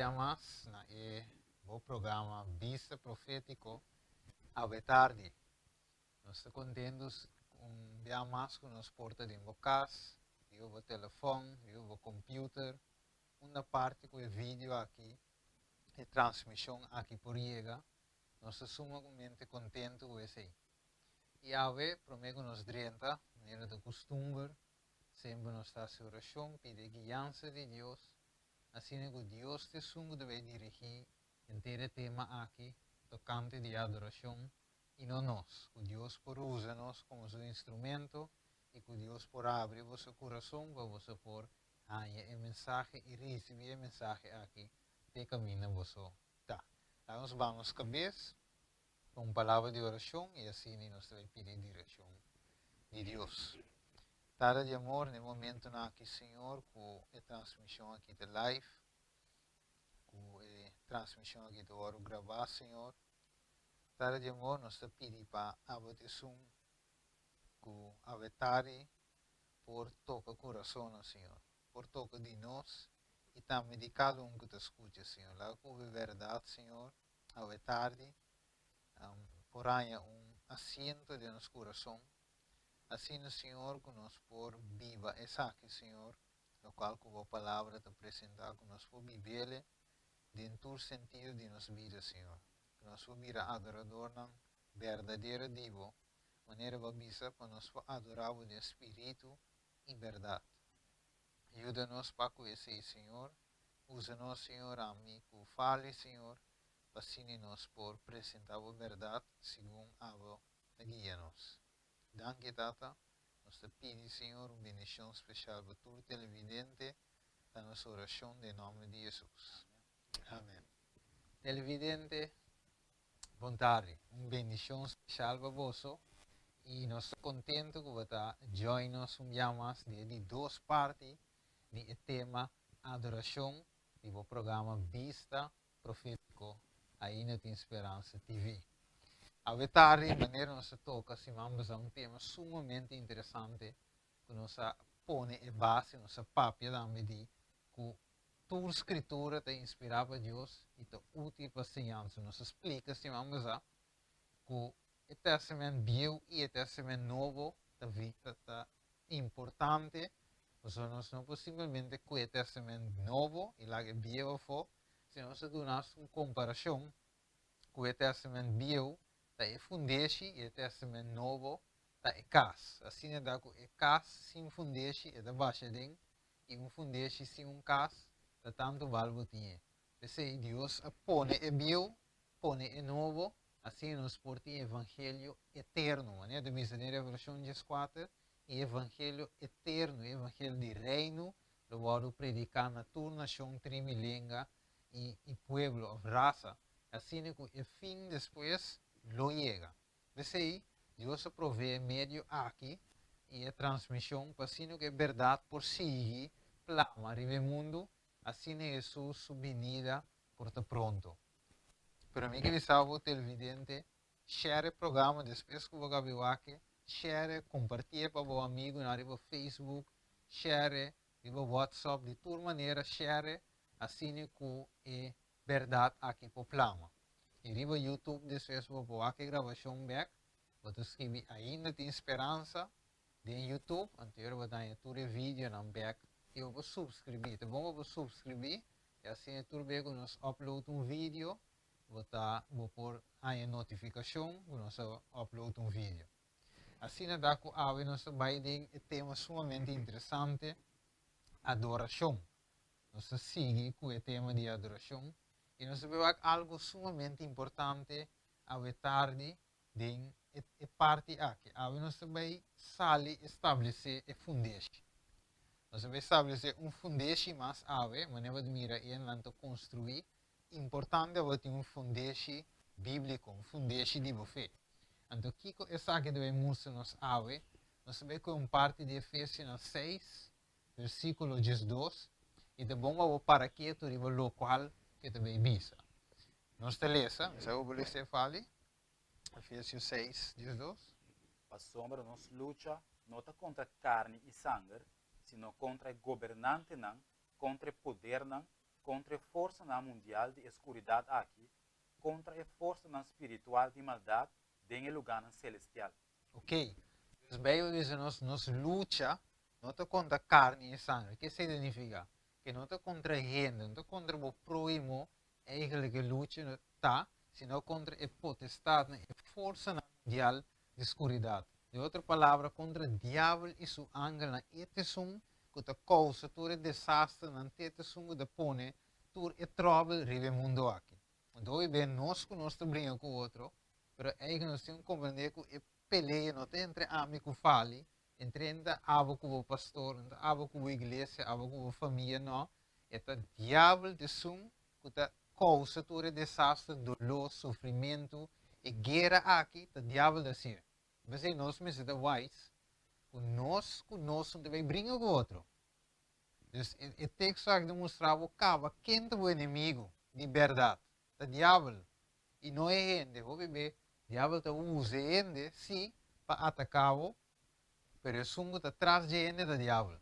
dia mais na o programa Bista, profetiko à tarde. Nós estamos contentes um dia mais que nos porta de casa, de o telefone, de o computador, uma parte com o vídeo aqui, e transmissão aqui por chega. Nós estamos sumamente contentes com isso aí. E a ver, prometo nos 30, maneira de costume, sempre nos está a oração, pedir guiança de Deus. Assim que Deus te sungo deve dirigir inteiro tema aqui, tocante de adoração, e não nós. Que Deus por usa-nos como seu instrumento e que Deus por abrir o seu coração para você por a mensagem e receber a mensagem aqui, de caminho você tá. Então, nós vamos cabeça com palavra de oração e assim nós vamos pedir direção de Deus. Tara de amor, no momento na aqui, Senhor, com a transmissão aqui de live, com a transmissão aqui do hora gravar, Senhor. Tara de amor, nós te pedimos para abençoar com a vetari por tocar o coração, Senhor, por tocar de nós e também de cada um que te escuta, Senhor. Lá com a verdade, Senhor, a vetari, por aí assento de nosso coração. Assim, Senhor, que nós por viva essa aqui, Senhor, no qual com a palavra te apresentar, que nós por viver dentro do sentido de nossa vida, Senhor. Que nós por vir adorador não verdadeiro divo, maneira babisa para nós por adorar o Espírito em verdade. Ajuda-nos para conhecer, Senhor. Usa-nos, Senhor, a mim que fale, Senhor, para assim nós por apresentar a verdade, segundo a guia-nos. Danke, Tata. Nós te pedimos, Senhor, uma bendição especial para todo televidente, na nossa oração, em nome de Jesus. Amém. Televidente, boa tarde. Uma bendição especial para você. E nós estamos contentes que você join-nos dia mais de duas partes do tema adorashon, do programa Bista, profetiko, aí na Esperança TV. A tarde, maneira nós toca, se vamos a um tema sumamente interessante, que nós põe a base, nossa papia da medida, que toda a escritura te inspira para Deus e te útil para a ensinança. Nós explica, se vamos a, que o Testamento Velho e o Testamento Novo é importante, nós não possivelmente com o Testamento Novo e lá que Velho for, se nós damos uma comparação com o Testamento Velho, é fundeixe e o Testamento Novo é casa. Assim é que é casa sem fundeixe é da baixa dentro e fundeixe sem casa é tanto valor tinha. Porque Deus põe o Velho, põe o Novo, assim nos porta o Evangelho eterno. Né? Da misericórdia versão 14 e Evangelho eterno, Evangelho de reino, do qual predicar na tua nação trimilenga e pueblo, raça. Assim é que o fim depois lo llega. Você Deus provê meio aqui e a transmissão para assim que é verdade por si, plama arriba o mundo, assim é Jesus sua venida por estar pronto. Para mim que salvo o televidente, share o programa depois que você viu aqui, share, compartilhe para o amigo na arriba Facebook, share, no WhatsApp, de toda maneira, share, assim que é verdade aqui por plama. E riba YouTube, depois vou pôr aqui gravação back, vou escrever ainda tem esperança de YouTube, anterior vou dar todo o vídeo na back e eu vou subscrever, tá bom? Eu vou subscrever e assim tudo bem que nós upload vídeo, vou pôr aí a notificação que nós upload vídeo. Assim dá que nós vai ter um tema sumamente interessante, adoração. Nós seguimos com o tema de adoração. E nós vemos algo sumamente importante a tarde de parte aqui. Nós vai estabelecer a fundeixe. Nós vai estabelecer fundeixe mais maneira de mirar e lanto construir. Importante é ter fundeixe bíblico, fundeixe de fé. Então, Kiko é isso que devemos mostrar-nos nós vai com parte de Efésios 6, versículo 12, e de bom para que tu riba local que também bisa. Nós te lesa, se eu vou ler fale, Efésios 6, 12. A sombra nos luta não está contra carne e sangue, sino contra o governante, contra o poder, contra a força na mundial de escuridade aqui, contra a força na espiritual de maldade em lugar celestial. Ok. Então, a Bíblia diz que nós luta não está contra carne e sangue. O que significa? Que não está contra gente, não está contra o próximo, eigenlijk a luta está, sino contra a potestade, a força mundial de escuridade. De outra palavra, contra o diabo e seu ángel na etesum, que te causa todo desastre na etesum de pone, todo o trouble ribe mundo aqui. Então, bem, nós que nós brincamos com o outro, mas eigenlijk nós temos que compreender que a peleia não tem entre amigos fali, entre abo com o pastor, entre abo com a igreja, abo com a família, não. É o diabo de sum que te causa todo desastre, dolor, sofrimento, e guerra aqui, o diabo de si. Mas aí nós me sendo wise, nós também brinca com o outro. Então, o texto aqui demonstrava quem é o inimigo de verdade, o diabo. E não é gente, vou ver, o diabo usa gente, sim, para atacar-o, mas o sungo está atrás de gente do diabo.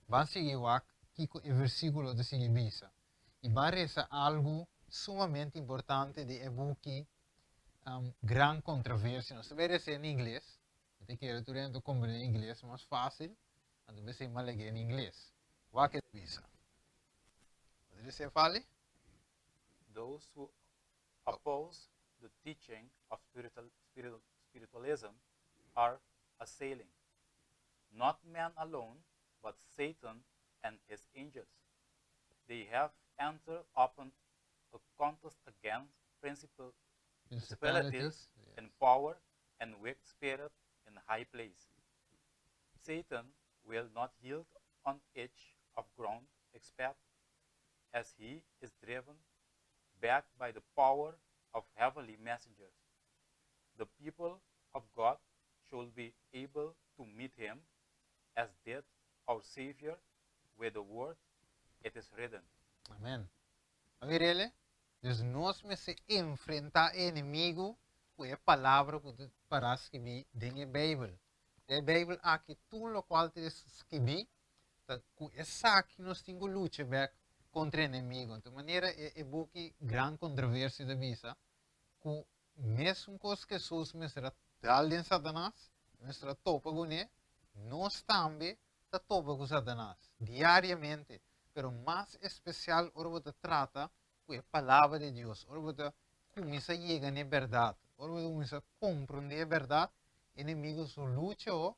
Vamos seguir aqui com o versículo de seguir Bista. E vai rezar algo sumamente importante de evocar gran controvérsia. Não se vai rezar em inglês. Eu quero que tu compreender em inglês mais fácil. Então vai ser mais legal em inglês. O que é Bista? Pode ser fale? Those who oppose the teaching of spiritualism are assailing not man alone, but Satan and his angels. They have entered upon a contest against principalities and power and weak spirit in high place. Satan will not yield on inch of ground except as he is driven back by the power of heavenly messengers. The people of God should be able to meet him as did our Savior with the word, it is written. Amém. A ver ele? Então nós se enfrentar inimigo com a palavra que para escrever dentro da Bíblia. A Bíblia aqui tudo o qual te escrever, com essa aqui nós temos luta contra o inimigo. De maneira é boque grande controvérsia da visa, com mesmo coisa que Jesus me será tal de Satanás, me será topa com ele, nós também está topa com Satanás diariamente. Pero mais especial, ora você trata com a palavra de Deus. Ora você começa a chegar na verdade. Ora você começa a compreender a verdade. Inimigos lutam,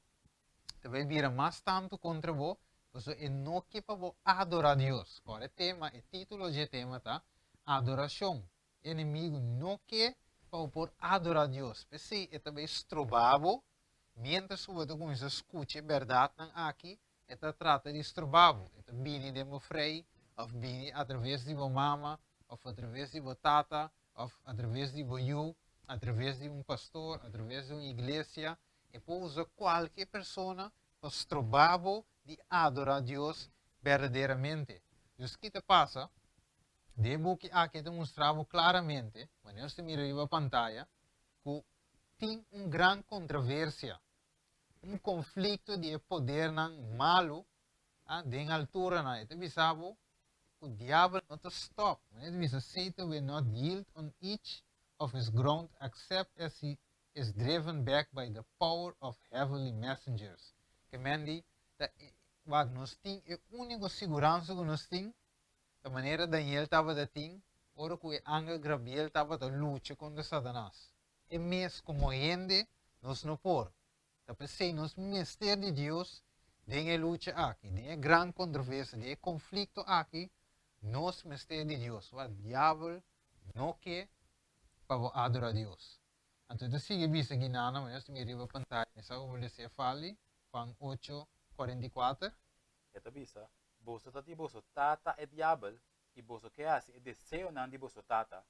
também vira mais tanto contra você. Você não quer para adorar a Deus. Agora, o título do tema tá adorashon. Inimigo não quer para adorar a Deus. Porque é também estrobável. Mientras você começa a escutar a verdade aqui, это trata de estrobavo, это bini de mo frei, of bini através de mo mama, of através de mo tata, of através de mo you, através de pastor, através de uma igreja, e pode usar qualquer pessoa para estrobavo de adorar a Deus verdadeiramente. Então, o que te passa? Devo que aqui demonstrava claramente, quando você mira a pantalla, que tem uma grande controvérsia. Conflito de poder malo de altura na ito bisabo o diabo não te stop ito bisa Satan will not yield on each of his ground except as he is driven back by the power of heavenly messengers que mendi wag nós ting é único segurança que nós ting da maneira Daniel estava da ting ora que o anjo Gabriel estava da luta contra Satanás e mesmo como gente nós não por. Tapi se nos mistério de Deus, tem a luta aqui, tem a grande controvérsia, tem a conflito aqui, nos mistério de Deus. O diabo não quer para adorar a Deus. Então, siga vista aqui na mas me riba pantalla, essa eu vou dizer fale, Juan 8:44. Esta bisa, boso tati boso tata e diablo, e boso que hace e deseo nan di boso tata,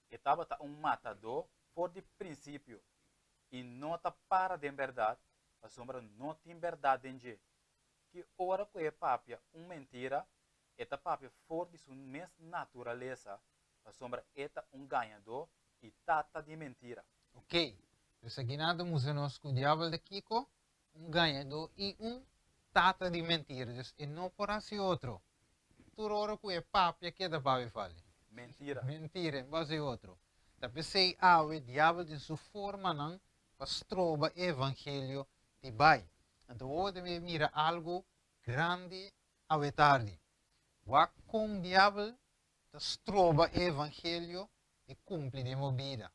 e tava ta matador por de princípio, e não tá para de verdade, a sombra não tem verdade em dia. Que ora que é papia mentira, esta papia for de sua mesma natureza, a sombra é ganhador e tata de mentira. Ok, então aqui nada nós com o diabo de Kiko, ganhador e tata de mentira, e não por assim outro. turoro que é papia que da papi fale. Mentira. Mentira, em base outro. Tapi sei awe, diabo de sua forma não, pastroba evangelho de bai. Então hoje me mira algo grande awe tarde. Wa com diabo pastroba evangelho e cumpre de movida.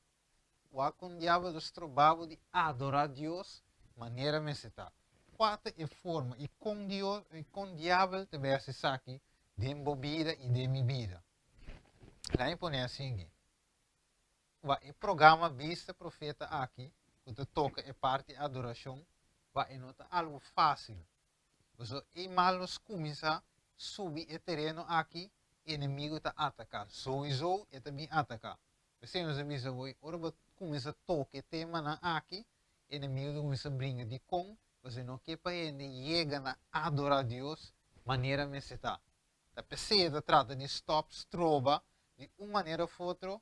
Wa com diabo pastrobavo de adorar Deus maneira me se tá. Quatro é forma e com Deus e com diabo te vai se aqui de movida e de minha vida. Lá em põe assim. O programa Bista Profeta aqui, que toca é parte adoração, vai nota algo fácil. Você e malos começa a subir o terreno aqui, inimigo está atacar. Sowieso é também atacar. Você não sabe se vai, ora começa a tocar tema na aqui, inimigo começa a brincar de com, você não quer para ele chega na adorar Deus, maneira me se tá. A pessoa trata de stop, stroba, de uma maneira ou outra,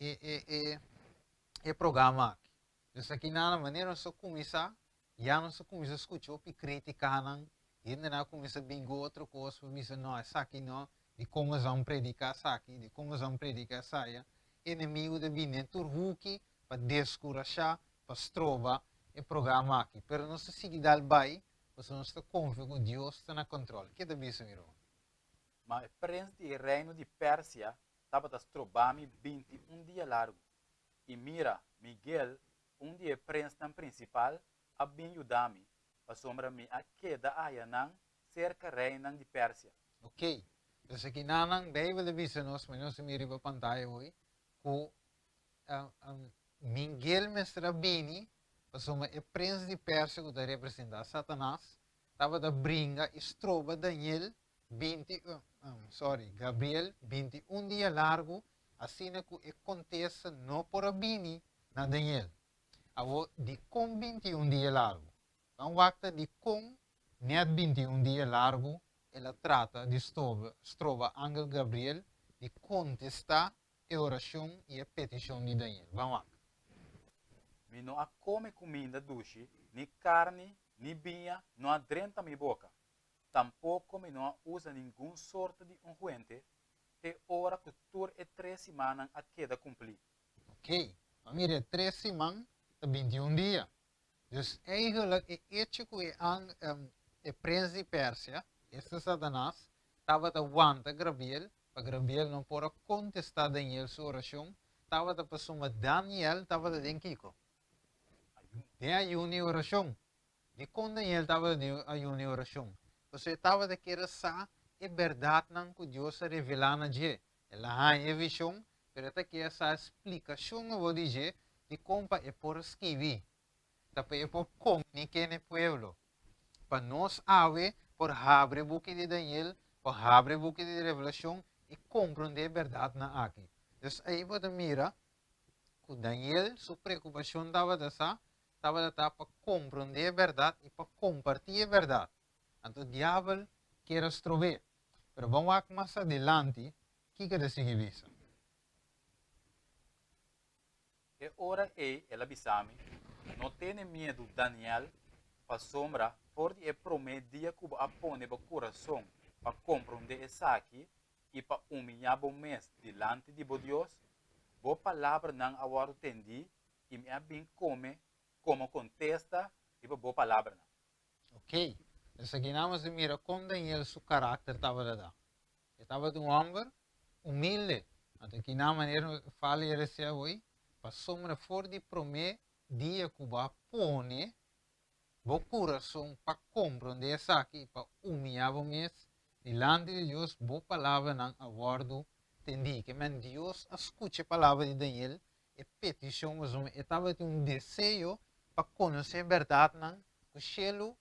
e programa aqui. Então, aqui na maneira só começar, já não só começa a escutar e criticar, e ainda não começa a bingo outra coisa, começa não, essa aqui não, de como vão predicar essa aqui, de como vão predicar essa aí, inimigo de vir turhuki, para descuraçar, para estrobar, e programa aqui. Pero não se sigue dar bem, você não está confiante que Deus está na controle. O que é isso, meu irmão? Mas o príncipe do reino de Pérsia estava a trobar-me 21 dias largo. E mira, Miguel, dia príncipe principal, a bem ajudar-me, para sombra-me a queda ayanan cerca reina de Pérsia. Ok. Então aqui nanang Bíblia avisa nós, mas nós mira para a pantalla hoje, que Miguel mestra bini, para sombra o príncipe de Pérsia que representa Satanás, estava da brinca e estroba Daniel Gabriel 21 dias largo, assim que acontece não por a bini na Daniel. Avo de com 21 dias largo. Então, wakta de com net 21 dias largo, ela trata de estroba Angel Gabriel de contestar a oração e a petição de Daniel. Vamos lá. Me não a come comida doce, nem carne, nem vinha, não adrenta minha boca. Tampouco me não usa nenhum sorte de unguente, te hora que tur e 3 semanas a queda cumprir. Ok. Vamos ver 3 semanas, 21 dias. Dus eigenlijk é hecho que o príncipe de Pérsia, este Satanás, estava a aguentar Gabriel, para Gabriel não poder contestar Daniel sua oração, estava a pessoa Daniel, estava a denkico. De ayuno e oração. De com Daniel estava de ayuno e oração. Você estava a querer saber a verdade que Deus revela na dia. Ela há a visão, mas ela quer essa explicação, eu vou dizer, de como é por escrever. Tapi por comunicar no pueblo. Para nós ave por abrir boca de Daniel, por abrir boca de revelação e compreender a verdade na aqui. Então aí você mira que Daniel, sua preocupação estava para compreender a verdade e para compartilhar a verdade. Então o diabo quer estrover. Mas vamos lá mais adelante, o que quer seguir isso? E ora ela bisame, não tenha medo Daniel, para sombra, por de prometer que a pone para coração, para compreender essa aqui e para humilhar o mês delante de Deus, boa palavra não agora tendi e me bem como contesta e boa palavra. Ok. Então aqui nós mira como Daniel seu caráter estava a dar. Ele estava de um homem humilde. Então aqui na maneira fala e recebe hoje, para sombra for de prometer dia que vai pone o coração para compreender essa aqui, para humilhar o mês delante de Deus, boa palavra não aguardo tendi que men Deus escute a palavra de Daniel e petição mas estava de um desejo para conhecer a verdade não que o cielo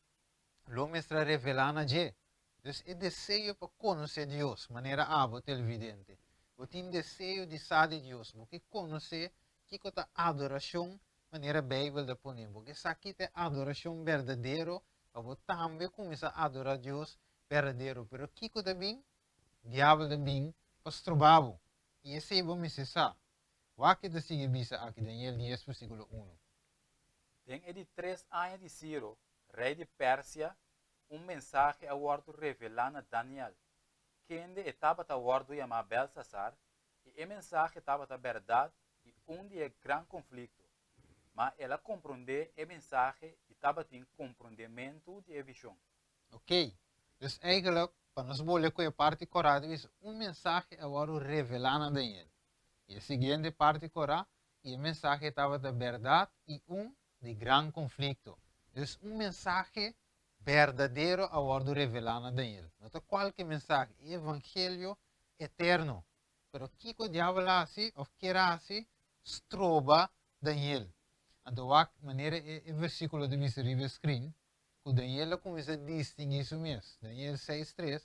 lo mestra revelar na je. Então é desejo para conhecer Deus maneira abo televidente. Eu tenho desejo de saber de Deus, porque conhecer que é a adoração maneira Bíblia de poner, porque isso aqui é adoração verdadeira, eu também começar a adorar Deus verdadeiro, pero Kiko também, diabo também, pastrobavo, e esse é bom me cessar. O que de seguir bisa aqui, Daniel 10, versículo 1. Tem de 3 anos de Ciro, rei de Pérsia, mensagem a ordo revelar a Daniel, quem estava a bordo chamado Belsasar, e o mensagem estava a verdade e onde é grande conflito. Mas ela compreende o mensagem e estava em compreendimento de visão. Ok. Dus eigenlijk, para nós bolhar com a parte corada, é mensagem agora revelando a ele. E a seguinte parte corada, e o mensagem estava da verdade e de grande conflito. Dus mensagem verdadeiro agora revelando a ele. Não é qualquer mensagem, evangelho eterno. Pero kiko diabo assim, ou queira assim, stroba Daniel. Então, a maneira o versículo de Misericórdia screen, que Daniel começa a distinguir isso mesmo. Daniel 6:3,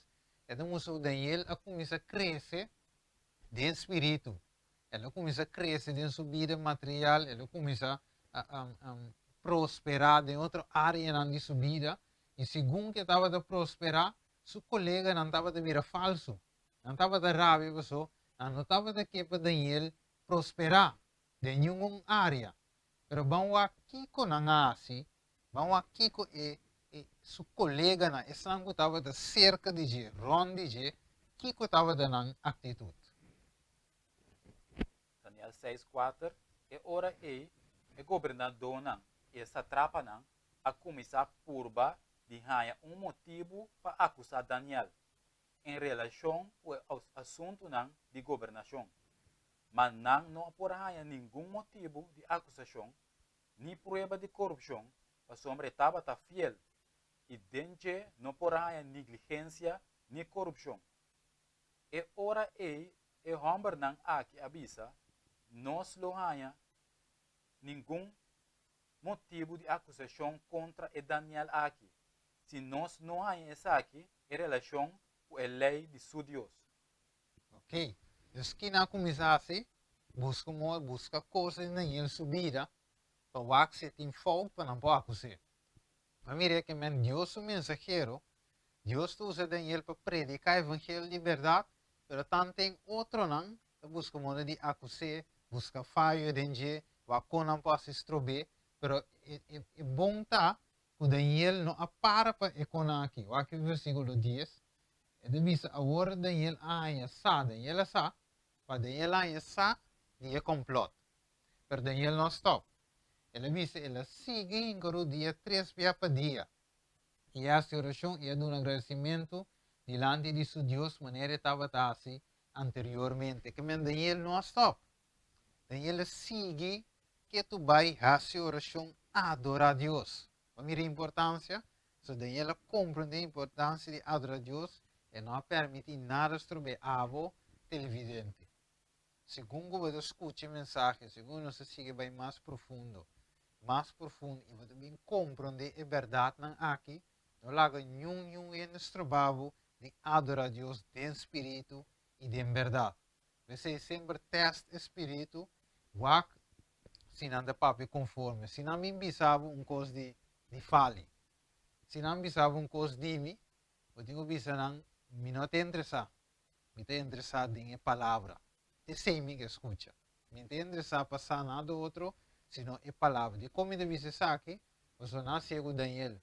então Daniel começa a crescer de espírito. Ele começa a crescer em sua vida material, ele começa a prosperar em outra área de sua vida. E segundo que estava a prosperar, seu colega não estava a virar falso. Não estava a rabia, não estava a que para Daniel prosperar em nenhuma área. Pero vamos aqui com a assim, vamos aqui com seu colega na essa que estava de cerca de je, ronde de que estava dando atitude. Daniel 6:4 e ora e governador não e satrapa não a começar purba de ganhar motivo para acusar Daniel em relação ao assunto não de governação. Mas não por ganhar nenhum motivo de acusação nem prova de corrupção, para sombra estava fiel e dente não por ganhar negligência nem corrupção. E ora e homem não aqui avisa nós não há nenhum motivo de acusação contra Daniel aqui. Se nós não há essa aqui, em relação com a lei de seu Deus. Ok. Então, que na começasse, busca coisas na sua vida, para que você tenha fogo para não pode acusar. Mas mire que Deus é o mensageiro, Deus usa Daniel para predicar o evangelho de verdade, mas também tem outro não, que busca modo de acusar, busca falho dentro, o não pode estrober, mas é bom tá que Daniel não para para aqui. Aqui no versículo 10, ele diz, agora Daniel Daniel para Daniel de complot. Mas Daniel não stop. Ele diz, ele sigue em o dia 3 para dia. E a oração e um agradecimento diante de seu Deus, maneira estava assim anteriormente. Que Daniel não stop. Daniel sigue que tu vai fazer oração adorar a Deus. Mira a importância. So Daniel compreende a importância de adorar a Deus e não permite nada sobre avo televidente. Segundo você escuta a mensagem, segundo você sigue bem mais profundo, e você também compreende a verdade aqui, não laga nenhum trabalho de adorar a Deus de espírito e de verdade. Você sempre testa o espírito, se não dá papel conforme, se não me bisava coisa de fale, se não bisava coisa de mim, eu tenho bisava me não te interessar, me te interessado em a palavra, te sei me que escuta, me te interessar passar nada outro, senão a palavra. De como ele disse aqui, você nasceu com Daniel,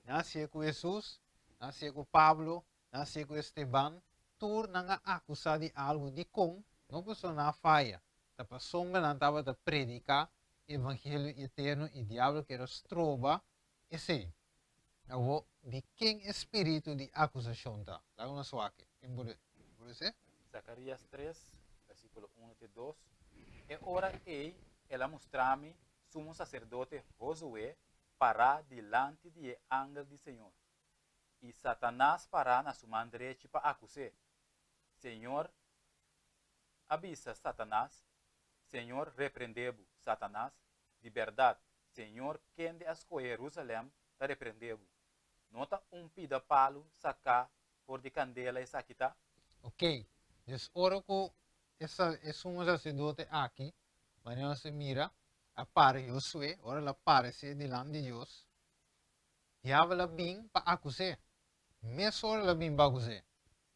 nasceu com Jesus, nasceu com Pablo, nasceu com Esteban, tu não acusar de algo de com, não pessoa na falha, a pessoa não estava a predicar evangelho eterno e diabo que era trova, esse de quem espírito de acusação está. Lá uma sua aqui. Quem pode ser? Zacarias 3, versículo 1 e 2. E ora ela mostrou-me sumo sacerdote Josué para delante de ángel do Senhor. E Satanás para na sua mão direita para acusar. Senhor, avisa Satanás. Senhor, repreendeu Satanás. De verdade, Senhor, quem de escolher Jerusalém, está repreendeu. Nota pida palo, sacar, por de candela e saquita. Ok. Então, ora que esse sumo sacerdote aqui, mas não se mira, apare Josué, ora ela aparece diante de Deus, diabo ela vem para acusar. Mesmo ela vem para acusar.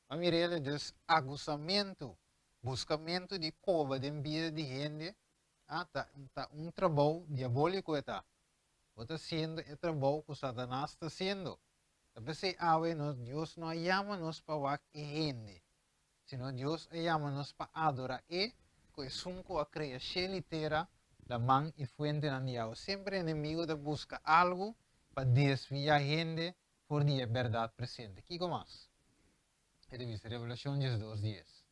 Mas mira ele diz, acusamento, buscamento de cova de vida de gente, tá trabalho diabólico está. Está sendo o trabalho que Satanás está sendo. Tapi Deus não chama-nos para a gente. Sino Dios llama-nos para adorar que es un a creación litera la man y fuente de Siempre el enemigo te busca algo para desviar gente por la verdad presente. ¿Qué más? Ele dice Revelación 12:10.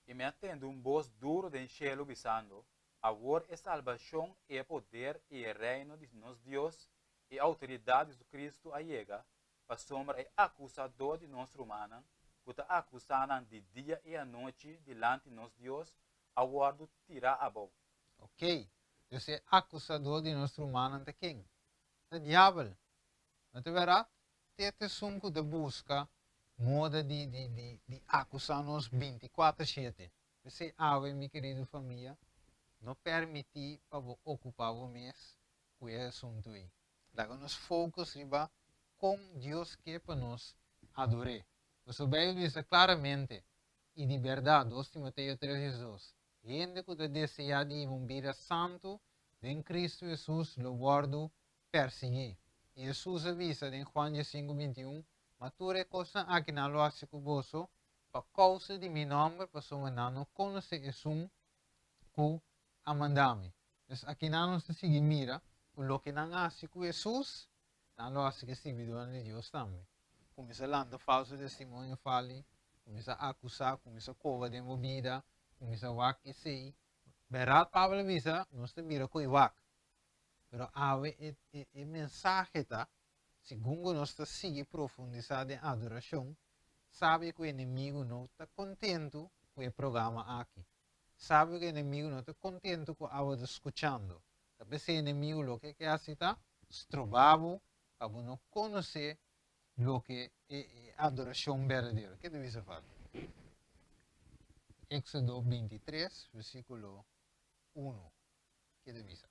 E me atendo voz duro de cielo bisando, agora é salvação e poder e reino de nosso Deus e autoridade de Cristo allega, para sombra e acusador de nosso humano, que está acusando de dia e a noite delante de nosso Deus, aguardo tirar a boca. Ok, esse acusador de nosso humano ante quem? O diabo. Não é verdade? Tete sumco de busca moda de acusar nos 24/7. Você, minha querida família, não permitir para ocupar o mês com esse assunto aí. Daí nos focos riba com Deus que para nós adorar. Você vai dizer claramente e de verdade, 2 Timoteo 3:2. Gente que deseja de uma vida santo em Cristo Jesus, lo guardo perseguir. E Jesus avisa em Juan 5:21, mature coisa aqui na loja com você, para causa de meu nome, para sua não conhecer Jesus que amandame. Então aqui não se sigue mira, o que não hace com Jesus, não lo hace que se vive de Deus também. Começa a lançar falso testemunho, fale, começa a acusar, começa a cova de vida, começa a wak e sei. Verdade, Pablo avisa, não se mira com o wak. Pero ave e mensagem tá, segundo nós está sigue profundizar em adoração, sabe que o inimigo não está contente com o programa aqui. Sabe que o inimigo não está contente com a está escutando. Talvez o inimigo o que faz está estrobado para não conhecer o que é adoração verdadeira. O que deve ser fazer? Éxodo 23, versículo 1. O que deve ser?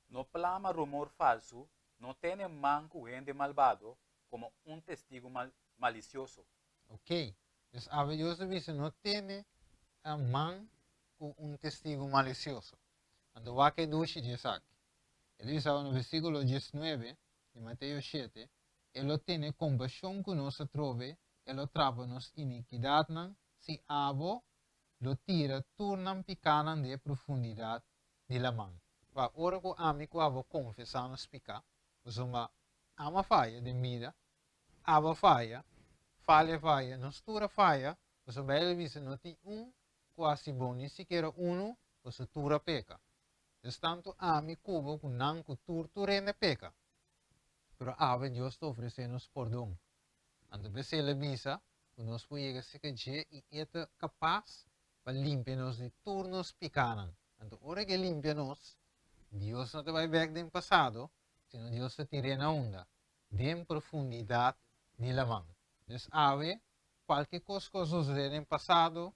No plama rumor falso, no tiene manco gente malvado como testigo malicioso. Ok. Então, a Deus dice, não tem a man com testigo malicioso. Quando o que diz diz aqui. Ele diz no versículo 19 de Mateus 7, ele tem compaixão com nós trove, ele trava nos iniquidade, se abo, lo tira, tornam picanan de profundidade de la man. Va ora ko ami ko avo confessar nos picar, usuma ama faia de mida, ava faia, falha faia, nos tura faia, usa bela visa noti quasi bom, nem sequer usa tura peca. Tanto ami cubo com nan ku turturene peca. Pero ave Deus te oferece-nos perdão. Ando besele visa, que nós podemos ser que e é capaz para limpar-nos de turnos picanan. Ando ora que limpa-nos, Deus não te vai ver do passado, sino Deus te tira na onda, de profundidade de la mão. Então, ave, qualquer coisa que sucede no passado,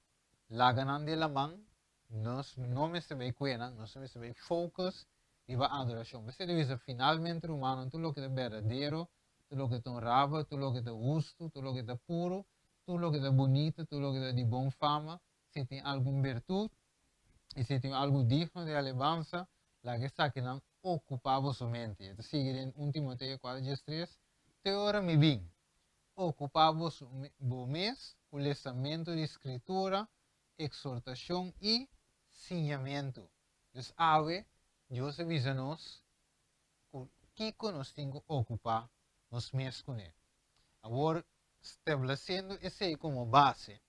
la ganan de la mão, nós não se vê cuena, nós se vê focus e a adoração. Você deve ser finalmente humano, tudo o que é verdadeiro, tudo o que é honrável, tudo o que é justo, tudo o que é puro, tudo o que é bonito, tudo o que é de boa fama, se tem alguma virtude e se tem algo digno de alabanza, la que está que não ocupa vossa mente. Então, sigue em 1 Timoteo 4:3, teora me bem, ocupa vosso mês, o lançamento de escritura, exortação e ensinamento. Então, ave, Deus avisa-nos que nós temos que ocupar nos meses com ele. Agora, estabelecendo esse como base,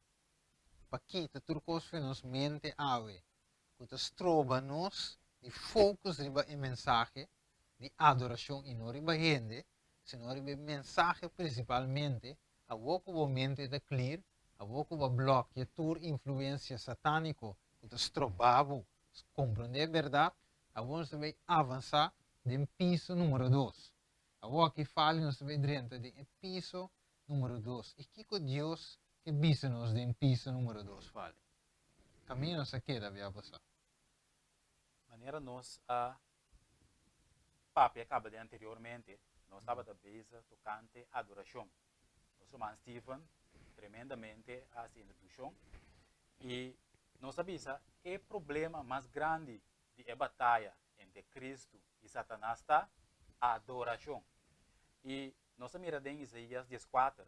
para que tudo que nos mente ave, que trova-nos de focus riba e mensagem de adoração e não riba gente, senão riba mensagem principalmente a boca mente da clear, a boca bloqueia toda influência satânica que estrobava compreender a verdade, a nós vai avançar de piso número 2. A boca que fala nós vai dentro de piso número 2. E que Deus que visa-nos de piso número 2 fala. Caminho se queda vai passar. Maneira nós a papi acaba de anteriormente, nós estava da beza tocante adoração. Nosso irmão Stephen tremendamente a introdução e nós avisa o problema mais grande de batalha entre Cristo e Satanás está a adoração. E nós mira em Isaías 14,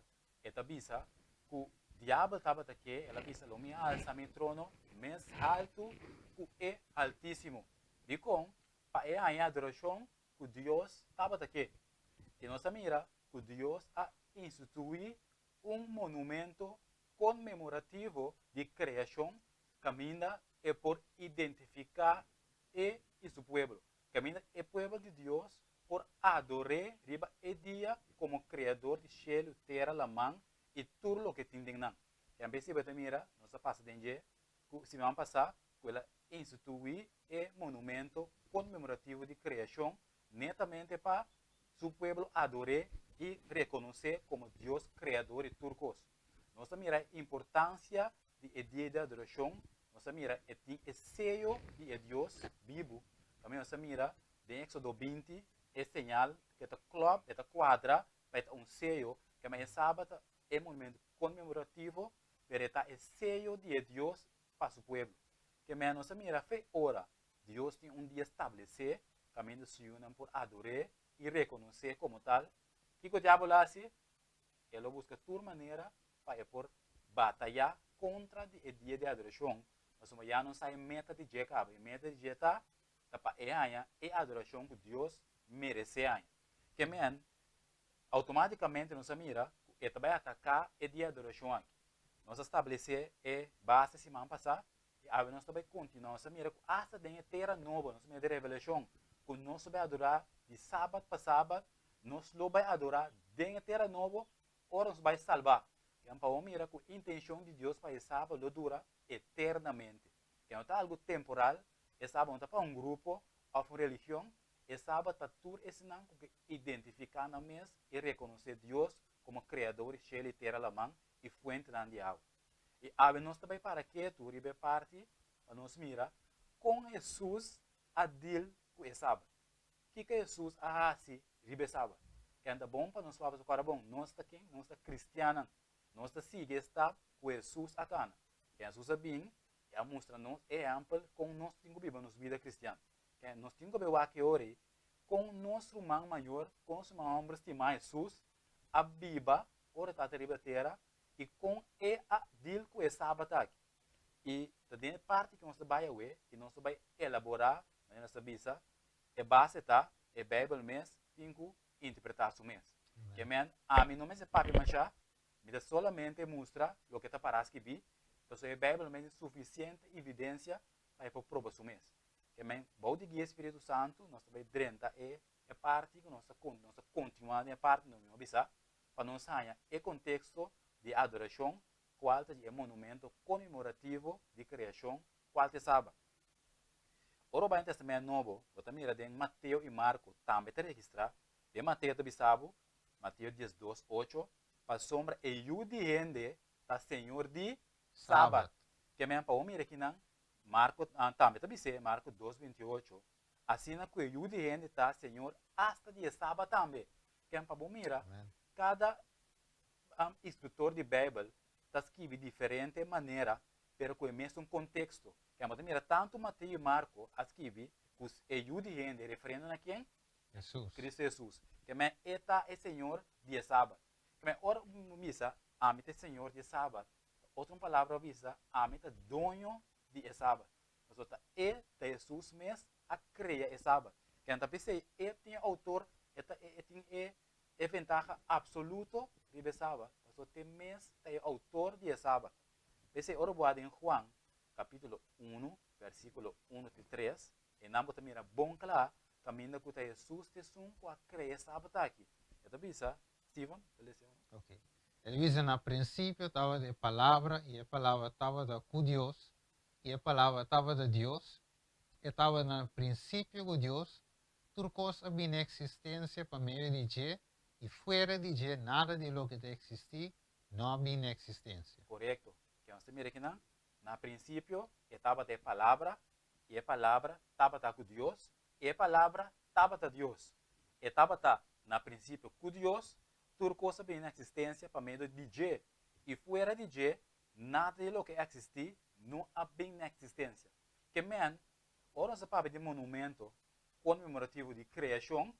avisa que diabo estava aqui, ela disse, lo me alza mi trono, mais alto que é altíssimo. De com, para a adoração que Deus estava aqui. E nós mira que Deus a instituir monumento conmemorativo de criação, caminha é por identificar e su pueblo. Caminha é pueblo de Deus por adorar riba e dia como criador de cielo, terra, la man e tudo lo que tem nan. E a vez você mira, nós passa dentro, se vamos passar, ela instituir e monumento conmemorativo de criação, netamente para su pueblo adorar e reconhecer como Deus criador de turcos. Nós mira a importância de dia de adoração, nós mira o sello de Deus vivo, também nós mira em Éxodo 20, é sinal que está club, está quadra, vai ter sello, que é sábado, é monumento conmemorativo, pero está o sello de Deus para su pueblo. Que nós mira fe hora, Deus tem dia estabelecido, caminho se unem por adorar e reconhecer como tal. O que o diabo hace? Ele busca toda maneira para por batalhar contra o dia de adoração. Mas já não sai meta de Jacob. Meta de Jacob é a adoração que Deus merece. Que automaticamente nós mira que vai atacar o dia de adoração aqui. Nós estabelecer a base semana passada e agora nós vai continuar. Nós mira que hasta dentro da terra nova, nós mira de revelação, que nós vai adorar de sábado para sábado, nós vai adorar dentro da terra nova, ou nós vai salvar. Então, mira que a intenção de Deus para esse sábado dura eternamente. Então, é algo temporal, esse sábado não é para um grupo ou uma religião, esse sábado para tudo esse não que identificar na mesa e reconhecer Deus como criador de céu e terra la mão e fonte de água. E agora nós também para que tu ribe parte, nós mira com Jesus a deal com esse sábado. O que Jesus a assim ribe sábado? Que é bom para nós falar agora bom, nós está aqui, nós está cristiana. Nós seguimos esta com Jesus a cana. Jesus é bem, e mostra nos exemplo com nós temos que viver nos vida cristã. Nós temos que viver aqui hoje com nosso irmão maior, com nosso irmão estimado Jesus, a Bíblia, ora está a terra, e com a deal com esse sábado aqui. E também parte que nós vai ver, e nós vai elaborar, na nossa Bista, a base está, a Bíblia mesmo, tem que interpretar o mesmo. Que a mim não é papi machá, mas solamente mostra o que está para escrever. Então, a Bíblia é suficiente evidência para provar isso mesmo. Que é o de Espírito Santo, nós também drenta a parte que nós continuamos a parte do meu bisa, para nós sair o contexto de adoração, qual é o monumento comemorativo de criação, qual é sábado. O Novo Testamento Novo, você mira em Mateus e Marcos, também está registrado, de Mateus também sabe, Mateus 12, 8, para sombra e de gente da Senhor de sábado. Que me para mira aqui não, Marcos também está dizer Marcos 2:28. Assim na que o de gente está Senhor hasta dia sábado também. Que para mira, cada escritor de Bíblia está escreve de diferente maneira, pero com o mesmo contexto. Que mira tanto Mateus e Marcos escreve que o de gente referindo a quem? Jesus. Cristo Jesus. Que me está o Senhor dia sábado. Que ora misa, amita Senhor de sábado. Outra palavra misa, amita dono de sábado. Mas outra é Jesus mesmo a criar sábado. Que então pensei, ele tem autor, ele tem ventaja absoluta de sábado. Mas outra mesmo tem autor de sábado. Pensei, ora boa em Juan, capítulo 1, versículo 1 a 3. E não também era bom claro, caminho que Jesus te sum com a criar sábado aqui. Então pensa, Steven, ok. Ele diz no princípio estava de palavra e a palavra estava com Deus e a palavra estava de Deus e estava no princípio com Deus. Tudo coisa havia em existência para meio de Deus e fora de Deus nada de lo que existia não havia em existência. Correto. Que você mira aqui não? No princípio estava de palavra e a palavra estava com Deus e a palavra estava de Deus. Estava no princípio com Deus. Tudo coisa bem na existência para meio de Deus. E fora de Deus, nada de lo que existe não há bem na existência. Que ora se fala de monumento comemorativo de criação,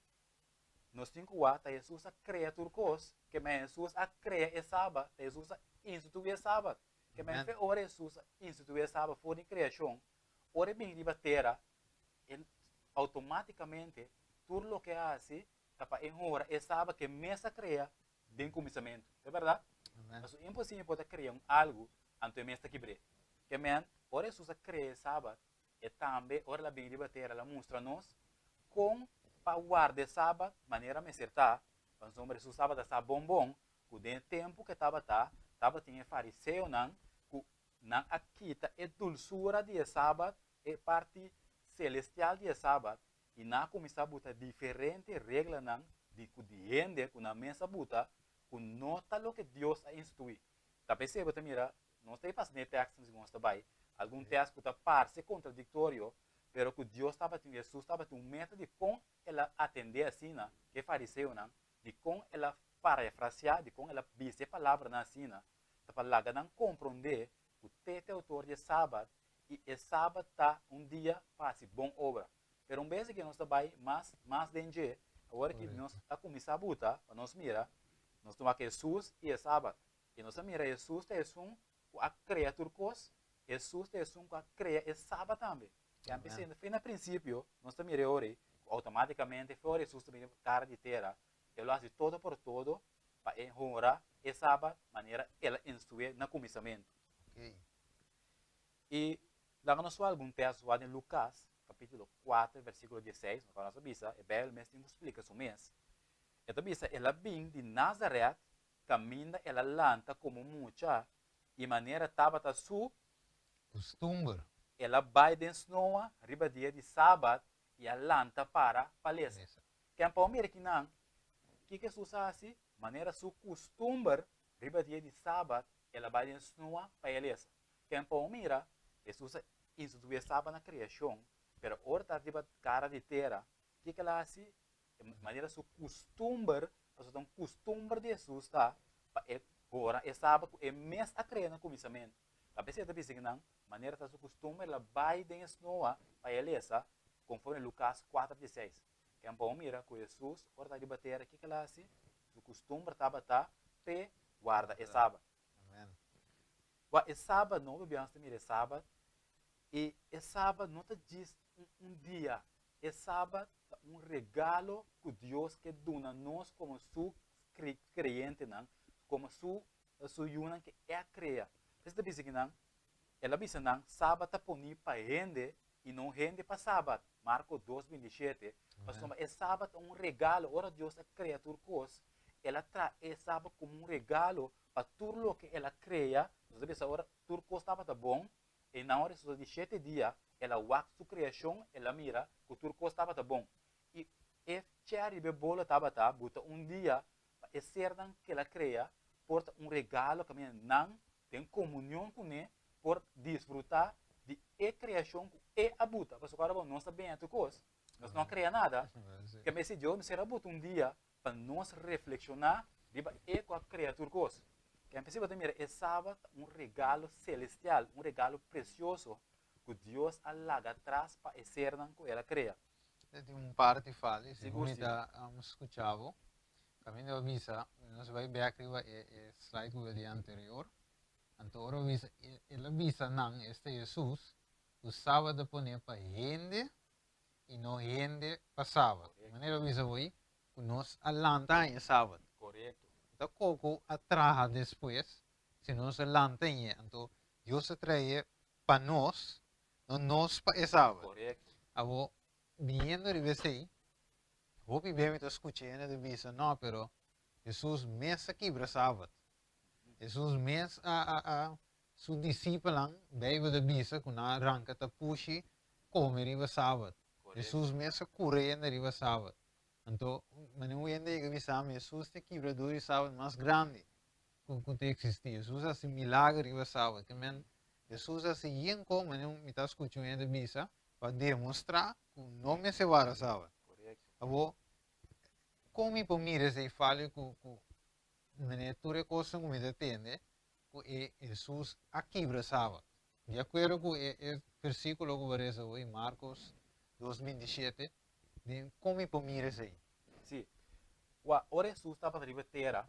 nos 5 anos, Jesus a cria turcos, que me Jesus a cria e sábado, Jesus a institui sábado, que me fe ora Jesus a institui sábado for de criação, ora bem de batera, automaticamente, tudo lo que hace, tapa em hora, é sábado que mesa cria, de começamento, é verdade? Mas é impossível poder criar algo antes de mesa quebre. Que me ora Jesus a cria sábado, e também, ora la bem de batera, la mostra-nos, com para guardar sábado, maneira me acertar, quando sobre Jesus sábado está bom, que o tempo que estava tinha fariseu não, que não aquita é dulçura de sábado, é parte celestial de sábado, e não começa a botar diferente regra não, de que diende, que na mesa bota, que nota o que Deus a institui. Tá percebe, tá mira, não está passando texto se gosta vai, algum texto que está parece contraditório, pero que Deus estava tendo, Jesus estava tendo um método de como ela atender assim, que fariseu não, de como ela parafrasear, de como ela dizer a palavra na sina, para lá não compreender que o tete autor de sábado e o sábado tá dia faz bom obra. Pero vez que nós vai mais danger, agora que nós está começar a botar, nós mira, nós toma Jesus e o sábado, e nós mira Jesus é a criatura cos, Jesus é a cria o sábado também. Que antes, no princípio, nós também ora, automaticamente, fora Jesus também cara de terra, ele faz todo por todo, para honrar e sábado, maneira ela instrui no começamento. Okay. E lá nós algum texto lá em Lucas, capítulo 4, versículo 16, na nossa Bista, é belo, mas tem que explicar isso mesmo. Esta Bista, ela vem de Nazaré, caminha, ela lanta como mucha, e maneira estava su Costumbre. Ela vai de snowa, riba dia de sábado, e a lanta para palestra. Que é para mim que não, que Jesus assim, maneira su costumbre, riba dia de sábado, ela vai de snowa para palestra. Que é para mim, Jesus instituiu sábado na criação, pero horta riba cara de terra, que ela assim, maneira su costumbre, então costumbre de Jesus tá, para agora é sábado, é mês a criar no começamento. A pessoa está pensando não, maneira que se costuma, ela vai de snowa para ela, conforme Lucas 4:16. Que é um bom mira com Jesus, hora de bater aqui que ela assim, o costume estava pe guarda é sábado. Amém. É sábado não bebemos também é sábado e é sábado não te diz dia, é sábado um regalo que Deus que dona nós como su crente não, como su yuna que é a cria. Você pensa que não? Ela pensa não, sábado está poni para rende e não rende para sábado. Marcos 2:27. Mas como é sábado um regalo, ora Deus é criatura cos, ela traz é sábado como um regalo para tudo o que ela cria. Você pensa ora tudo cos estava bom e na hora de 7 dias ela wax sua criação, ela mira que tudo cos estava bom. E cherry bebola estava bota dia para ser que ela cria, porta um regalo que não tem comunhão com ele por desfrutar de criação e a buta. Porque agora nós sabemos a coisa, nós não criamos nada. Que me Deus me será buta dia para nós reflexionar de com a criatura coisa. Que a princípio também é sábado um regalo celestial, um regalo precioso que Deus alaga atrás para ser com ela cria. Tem parte fala, se você escutava, caminho avisa, nós vai back o slide do dia anterior. Então, ela avisa não, este Jesus, o sábado põe para gente e não gente para sábado. Maneira avisa hoje, que nós alanta em sábado. Correto. Então, coco atrás depois, se nós alanta em, então, Deus atrai para nós, não nós para sábado. Correto. Abo, viendo de vez aí, vou bem me escutando de vez, não, pero Jesus mesmo aqui para sábado. Jesus mesmo su discípulos veio de bisa com a arranca ta puxi comer riba sábado. Jesus mesmo correndo riba sábado. Então, mas não é que bisa Jesus te quebra do sábado mais grande que te existia. Jesus assim milagre riba sábado. Que men Jesus assim em como não me está escutando de bisa para demonstrar que não me se vai sábado. Abo como para mim esse falo que miniatura coisa como me entende que Jesus aqui sábado. De acordo com o versículo que aparece em Marcos 2:27, de como para mim aí. Sim. ora Jesus estava riba terra,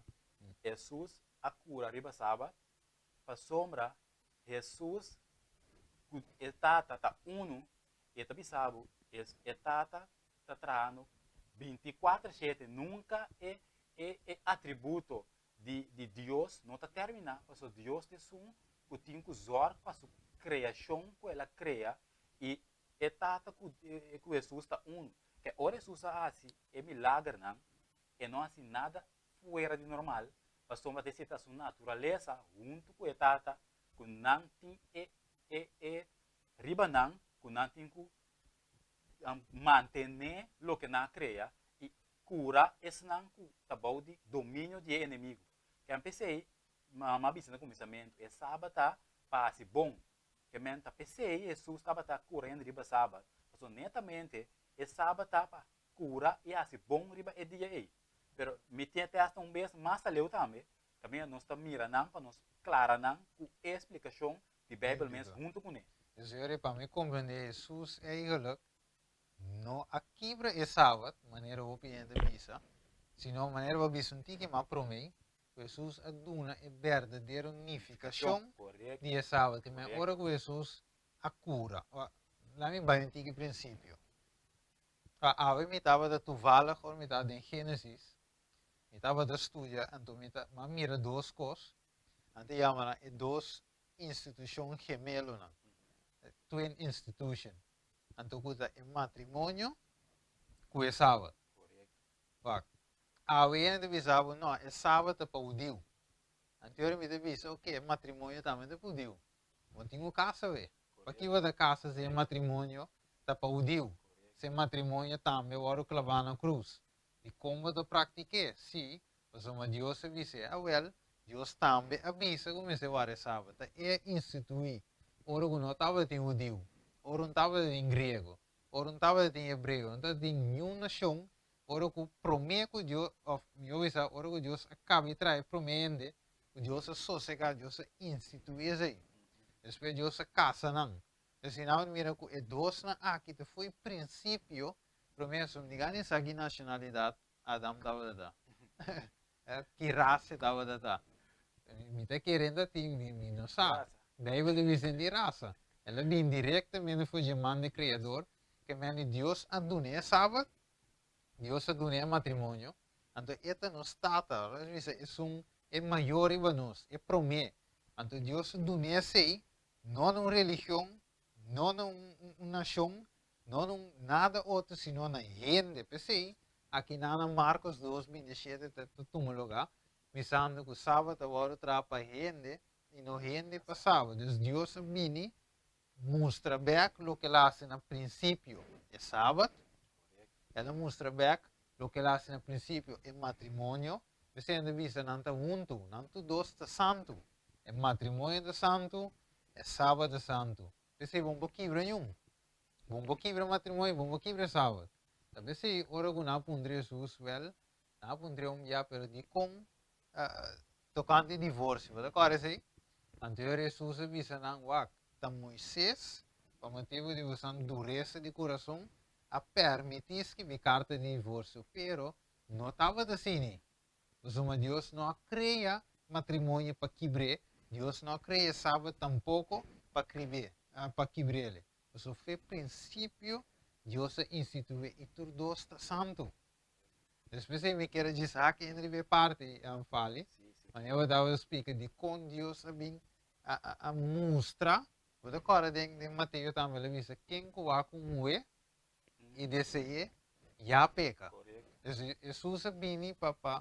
Jesus a cura riba sábado, para sombra, Jesus etata ta uno, eta bisabo, etata ta trano, 24/7, nunca é atributo de Deus, não está terminado, porque Deus é o tem que usar para a criação que ela cria, e etata que Jesus está uno. Que ora Jesus assim, é milagre, não? E não assim nada fora de normal, para sombra de sua natureza, junto com etata, que não tem riba não, que não tem que manter o que não cria, e cura esse não que tabau de domínio de inimigo. Que eu pensei, mas no começamento, é sábado para ser bom. Que eu pensei, Jesus estava curando riba sábado. Mas netamente, é sábado para cura e assim bom riba é dia aí. Pero me tinha até vez mais leu também. Também nós estamos mirando para nós clara não com explicação de Bíblia mesmo junto com ele. Dus para me compreender, Jesus eigenlijk não aquibra é sábado, maneira o piente bisa, sino maneira o bisunti que ma promei, Jesus aduna é verdadeira unificação de sábado, que me ora com Jesus a cura. Lá me vai antigo princípio. A me estava da toevallig, ou me estava em Gênesis, me estava da estudia, então me mira duas coisas, então chama duas instituições gemelas, twin institution. Então kuta é matrimônio com é sábado. Vak. A wena de bisabo não, é sábado para o dia. Anterior me disse, ok, matrimônio também para o dia. Não tenho casa ver. Para que vai da casa se é matrimônio para o dia. Se é matrimônio também hora que lavar na cruz. E como eu pratiquei? Sim, mas uma Deus avisa, Deus também avisa como se vai sábado. É instituir. Ora que não estava tem o dia. Ora não estava em grego, ora não estava em hebreu, não estava em nenhuma nação, ora que promete que Deus, ora que Deus acaba de trazer promete, que Deus é sossegado, Deus é instituir isso aí. Depois Deus é casa não. Então, não mira que é dois na aqui, que foi princípio, promessa, não diga nem aqui nacionalidade, Adam estava da. Que raça estava da. Me está querendo ter, me não sabe. Bíblia diz de raça. Ela vem diretamente foi de mão do Criador, que mene Deus adune sábado, Deus adune matrimônio, então esta não está, é maior para nós, é promete. Então Deus adune sei, não uma religião, não uma nação, não nada outro, senão na gente, pensei, aqui na Marcos 2:27 está todo lugar, pensando que o sábado agora traz para gente, e não gente para sábado, então Deus vem mostra bem o que ela faz no princípio é sábado, ela mostra bem o que ela faz no princípio é matrimônio, você ainda vista não está junto, não está dois está santo, é matrimônio de santo, é sábado de santo, você vão quebrar nenhum, vão quebrar matrimônio, vão quebrar sábado, talvez se ora que não pondrei Jesus well, não pondrei já pero de com tocante divórcio, mas agora sei, anterior Jesus visa não wak da Moisés, para manter a devoção dureza de coração, a permitir que me carta de divórcio, pero não estava assim. Mas Deus não cria matrimônio para quebrar, Deus não cria sábado tampouco para quebrar, ele. Mas foi princípio, Deus instituiu e tudo Deus está santo. Depois me quer dizer que entre parte a fale, mas eu estava explicando de como Deus a mostrar. Mas agora, em Mateus também, ele diz quem coa com o e deseja, já peca. Jesus vem para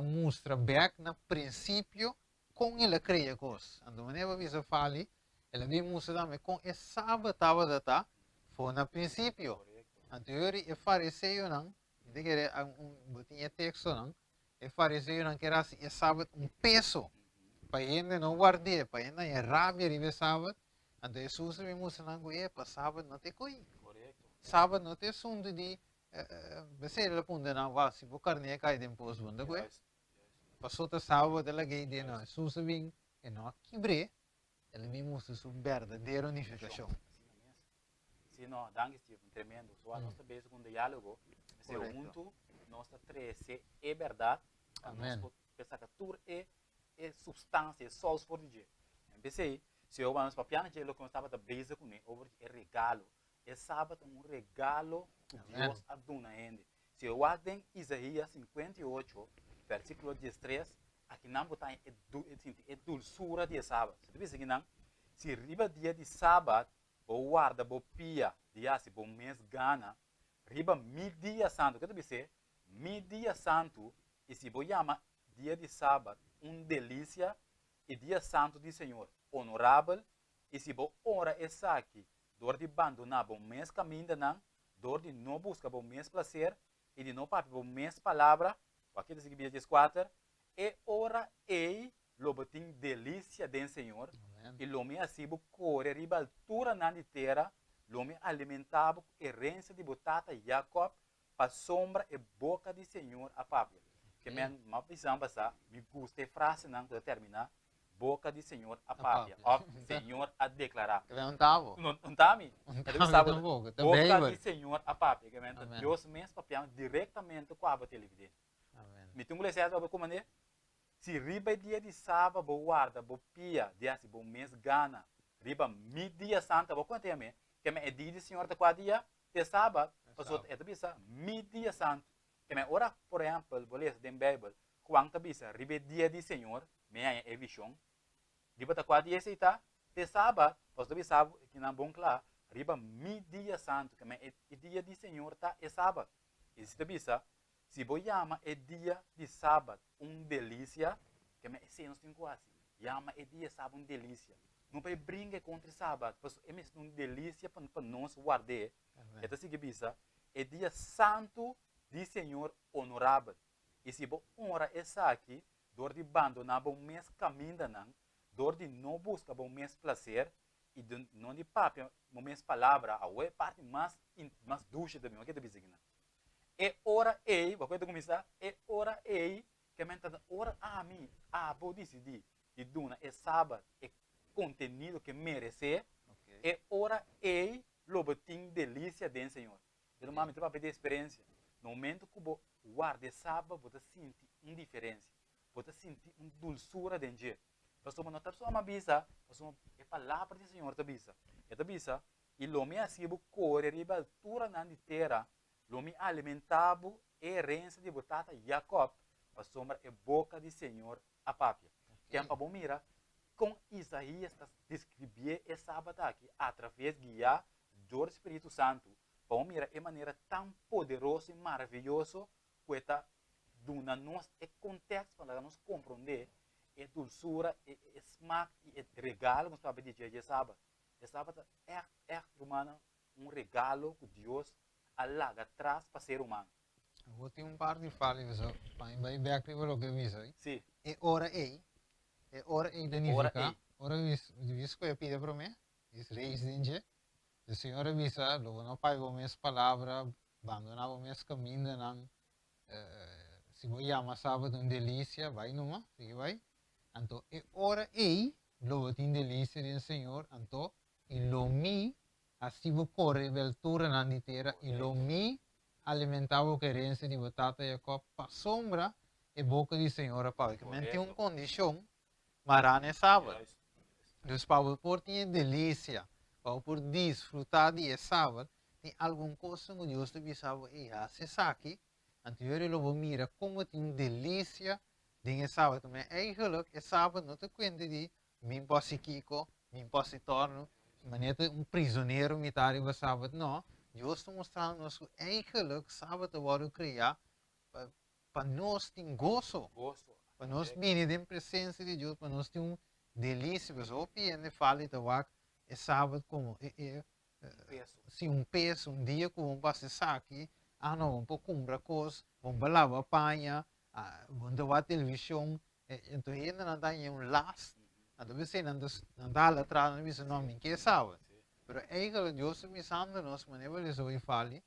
mostrar bem no princípio com ele cria coisas. Então, quando ele fala, ele vem mostrar também com esse sábado foi no princípio. Anterior, o fariseu não, tinha texto não, o fariseu não queria esse sábado peso. Para gente não guardar, para gente não rabia de sábado, então Jesus me mostrou que para sábado não tem coisa. Sábado não tem assunto de você ele aponta na base, se o carne cai de imposto, não é? Passou o sábado ela gay de nós, Jesus vem e não quebre, ele me mostrou sua verdadeira unificação. Sim, não, danke Steve, tremendo. Só nós também com diálogo, se junto nossa trece é verdade, Amém. nós pensar que tudo é substância, é só for de dia. Pensei, se eu vamos para piano, eu não estava da base com ele, over é regalo. É sábado um regalo que Deus aduna ainda. Se eu acho Isaías 58, versículo 13, aqui não botar é dulçura de sábado. Você pensa que não? Se riba dia de sábado, o guarda, o pia, dia se bom mês gana, riba dia santo, que tu dizer? Dia santo, e se vou chamar dia de sábado, delícia, e dia santo do Senhor, honorável, e se vou ora essa aqui, dor de abandonar bom mês caminho não, dor de não buscar bom mês prazer, e de não papi bom mês palavra, o aqui desse dia 14, e ora ei, lobotim delícia do Senhor, e lome assim bo corre riba altura na terra, lome alimentava herência de botata Jacob, para sombra e boca do Senhor a papi. Que uma visão passar, me gusta a frase não para terminar, boca do Senhor a pápia, ó, Senhor a declarar. Não tava. Não tá me? Boca do Senhor a pápia, que Deus mesmo papião diretamente com a televidente. Me tenho que dizer como é? Se riba dia de sábado, bo guarda, bo pia, dia se bo mês gana, riba dia santa, bo quanto é me? Que é dia do Senhor da dia de sábado, passou é bisa dia santo. Que me ora, por exemplo, vou ler da Bíblia, quando bisa riba dia do Senhor, me é visão. Riba ta qua dia se tá de sábado, pois do sábado que não bom claro, riba dia santo, que me é dia do Senhor tá é sábado. E se bisa se vou chamar é dia de sábado delícia, que me se nós temos quase, chama é dia sábado delícia. Não vai brincar contra sábado, pois é mesmo delícia para nós guardar. Então se que bisa é dia santo de Senhor honorável. E se vou honrar essa aqui, dor de abandonar bom mês caminho não, dor de não buscar bom mês prazer e de não de papel, bom mês palavra, a parte mais dulce da minha, que é bisa aqui não. É hora ei, vou começar, é hora ei, que a mente hora a mim, vou decidir, de duna é sábado, é contenido que merece, é hora ei, lobotim delícia do Senhor. Eu não para pedir experiência. No momento que eu guardo sábado, vou sentir indiferença, vou sentir uma dulçura dentro de você. Não está só uma bisa, é a palavra do Senhor, é bisa, e o meu assim, vou correr, e a altura na terra, Lomi alimentava a herança de botata Jacob, a sombra e boca do Senhor a pápia. Que é para bom mira, com Isaías está descrevendo essa sábado aqui, através de guiar do Espírito Santo. Para mira é maneira tão poderosa e maravilhosa que está dando nós é contexto para nós compreender a dulçura, a smack e o regalo que nós podemos dizer de sábado. E sábado é humano, um regalo que Deus alaga atrás para ser humano. Eu tenho par de falas, vai back para o que eu vi. Sim. É hora identificar. Hora visto que eu pedi para mim, is reis dinge. O Senhor avisa, logo não pai vou minhas palavras, abandonar vou minhas caminhos, não. Se vou chamar sábado delícia, vai numa, fique vai. Então é hora logo tem delícia do Senhor, então e lo mi assim vou correr veltura na terra e lo mi alimentava a querência de batata e a copa para sombra e boca de Senhor para que tem uma condição marane sábado. Então para por ter delícia, para por desfrutar de sábado, tem alguma coisa que Deus te avisava e se saque, anterior eu vou mirar como tem delícia de sábado, mas eigenlijk é sábado não te conta de mim posso kiko, mim posso torno maneira um prisioneiro militar do sábado, não. Deus está mostrando-nos que eigenlijk sábado vai criar para nós ter gozo, para nós vir em presença de Deus, para nós ter delícia. Mas o piano fala de que é sábado como se peso, dia que vamos passar aqui, não vamos comprar coisas, vamos lavar panha, vamos ver televisão, então ainda não tem last. Então você não dá lá atrás, não diz não, nem que é sábado. Mas aí Deus me sabe nós, mas eu vou falar,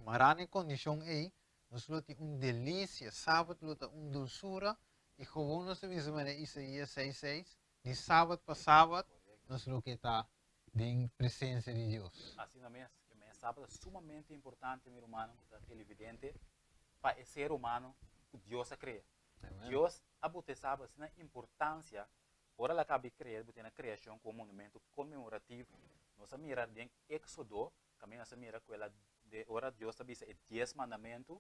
marane condição aí, nós temos delícia, sábado uma dulçura, e como nós vimos em Isaías 6:6, de sábado para sábado, nós que está em presença de Deus. Assim também, sábado é sumamente importante, meu irmão, da televidente, para o ser humano que Deus cria. Amen. Deus abute sabe na importância ora la cabe criar bote na criação como monumento comemorativo. Nós mira em Éxodo, também nós mira aquela de ora Deus sabe é 10 mandamentos.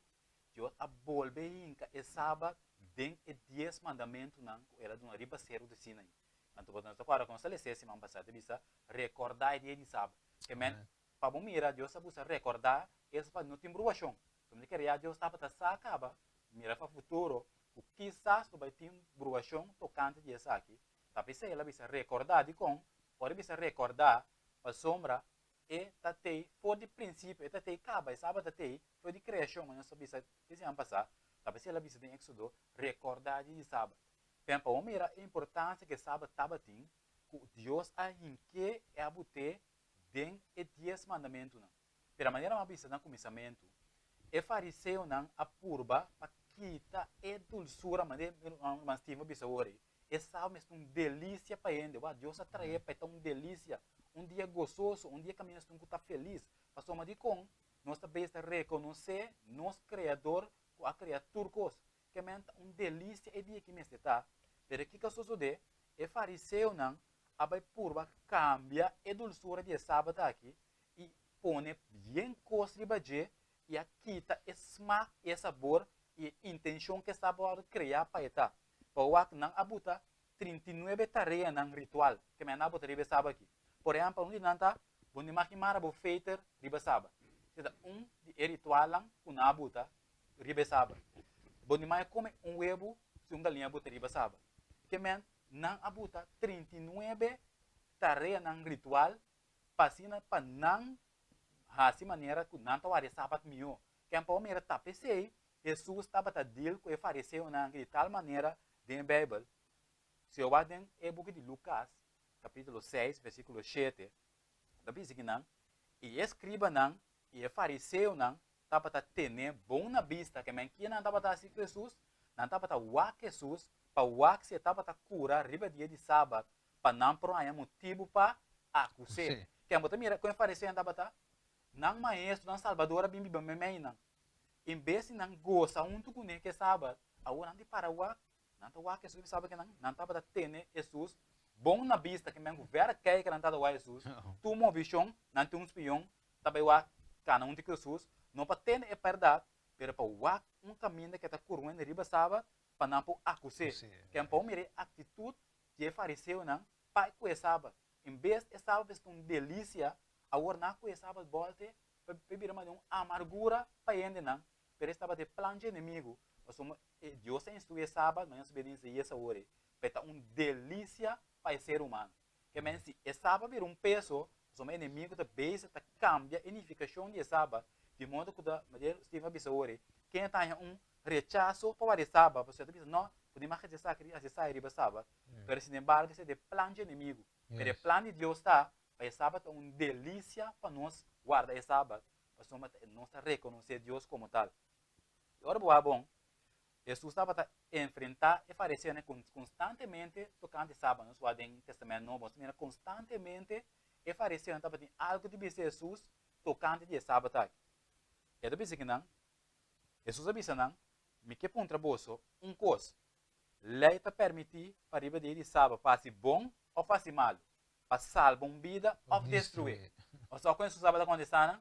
Deus abolbe inca e sábado den e 10 mandamentos não era de uma ribaceiro de Sinai. Então nós agora com essa licença semana passada bisa recordar o dia de sábado. Que men para bom mira Deus sabe recordar esse para não tem bruação. Como que Deus estava a acaba mira para futuro o quizás tu vai ter bruação tocante de essa aqui. Tapi se ela bisa recordar de com, pode bisa recordar a sombra e tatei for de princípio, e tatei acaba, e sábado tatei foi de criação, mas não bisa esse ano passado. Tapi se ela bisa em Éxodo recordar de sábado. Pempa o mira a importância que sábado estava tem, que Deus a que é a bote den e 10 mandamentos não. Pela maneira mais bisa no começamento, e fariseu não apurba para quita e dulçura, mas tive bisa ori. E sabe, é uma delícia para ele. Deus atrai para uma delícia. Um dia gostoso, um dia que nós estamos felizes. Pastor, mas com nós também reconhecer nosso Criador, a criatura, que é uma delícia e dia que nós está. Mas o que sucede? E fariseu não, a purba cambia a dulçura de sábado aqui e põe bem coisa de e a quita e smack e sabor e intenção que sábado criar para estar. Para não abuta 39 tarefas ng ritual que me nabo riba saba aqui. Por exemplo, um nanta bundi makimara bo feiter riba saba. Sida de ritual lang kuna abuta riba saba. Bundi mai come huevo se galinha abuta riba saba. Que men nang abuta 39 tarefas ng ritual pasina pa nang hasi maneira que nanta wari sabat mio. Que é para mera tapesei Jesus estava a deal com o fariseu de tal maneira na Bíblia. Se eu adem é book de Lucas, capítulo 6, versículo 7, da diz que não, e escriba não, e o fariseu não, estava a ter bom na vista, que men que não estava a assistir Jesus, não estava a wak Jesus, para wak se estava a curar riba dia de sábado, para não provar motivo para acusar. Que é muito mira, com o fariseu estava a não maestro, não salvador, bimbi bem não. Em vez de não gosta muito com ele que sábado, agora não te para wak, não te wak Jesus sabe que não estava a ter Jesus bom na vista que mengo vera que não estava a Jesus, tu mo visão, não tem espião, também wak cana de Jesus, não para ter é verdade, pero para wak caminho que está curando riba sábado, para não por acusar, que é para mire atitude de fariseu não, para que sábado, em vez de sábado é uma delícia, agora não que sábado volte, para beber uma amargura para ele não. Pero estava de plano de inimigo. Deus instrui sábado, mas obedece essa hora. Para uma delícia para o ser humano. Que men se sábado vir peso, o inimigo da base cambia a unificação de sábado, de modo que da maneira estima bisa hora. Quem tem rechaço para o sábado, você diz não, podemos acessar riba sábado. Pero sin embargo, é de plano de inimigo. Pero o plano de Deus está para o sábado uma delícia para nós guardar o sábado, para nós reconhecer Deus como tal. Agora, bom, Jesus estava a enfrentar e fariseu constantemente tocando sábado. Nós vemos no Testamento Novo, constantemente e fariseu estava a algo de Jesus tocando de sábado. E eu disse que não, Jesus disse não, me que para um trabalho, coisa, lei está permitir para ir de sábado, fazer bom ou fazer mal, para salvar uma vida ou destruir. Ou só quando Jesus estava acontecendo,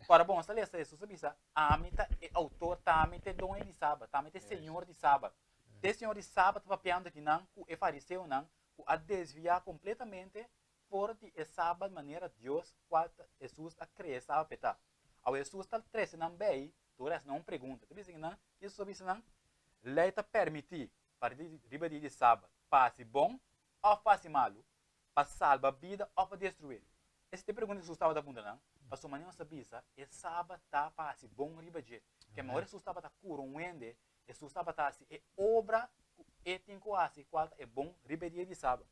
para bom, se lê Jesus disse, amita é autor, tamite dono de sábado, tamite senhor de sábado. O senhor de sábado estava pensando que não, o fariseu não, a desviar completamente fora de sábado maneira Deus, qual Jesus a criar sábado peta. Ao Jesus está três não bem, tu não pergunta, tu diz que não, Jesus disse não, lei está permitir para riba de sábado, passe bom ou passe malo, para salvar a vida ou para destruir. Esse tipo de pergunta Jesus estava apontando não. Mas o manhã sabia, é sábado tá para se bom riba de, que a maior Jesus estava a cura um ende, Jesus estava a se é obra e tem coisa qual é bom riba de sábado.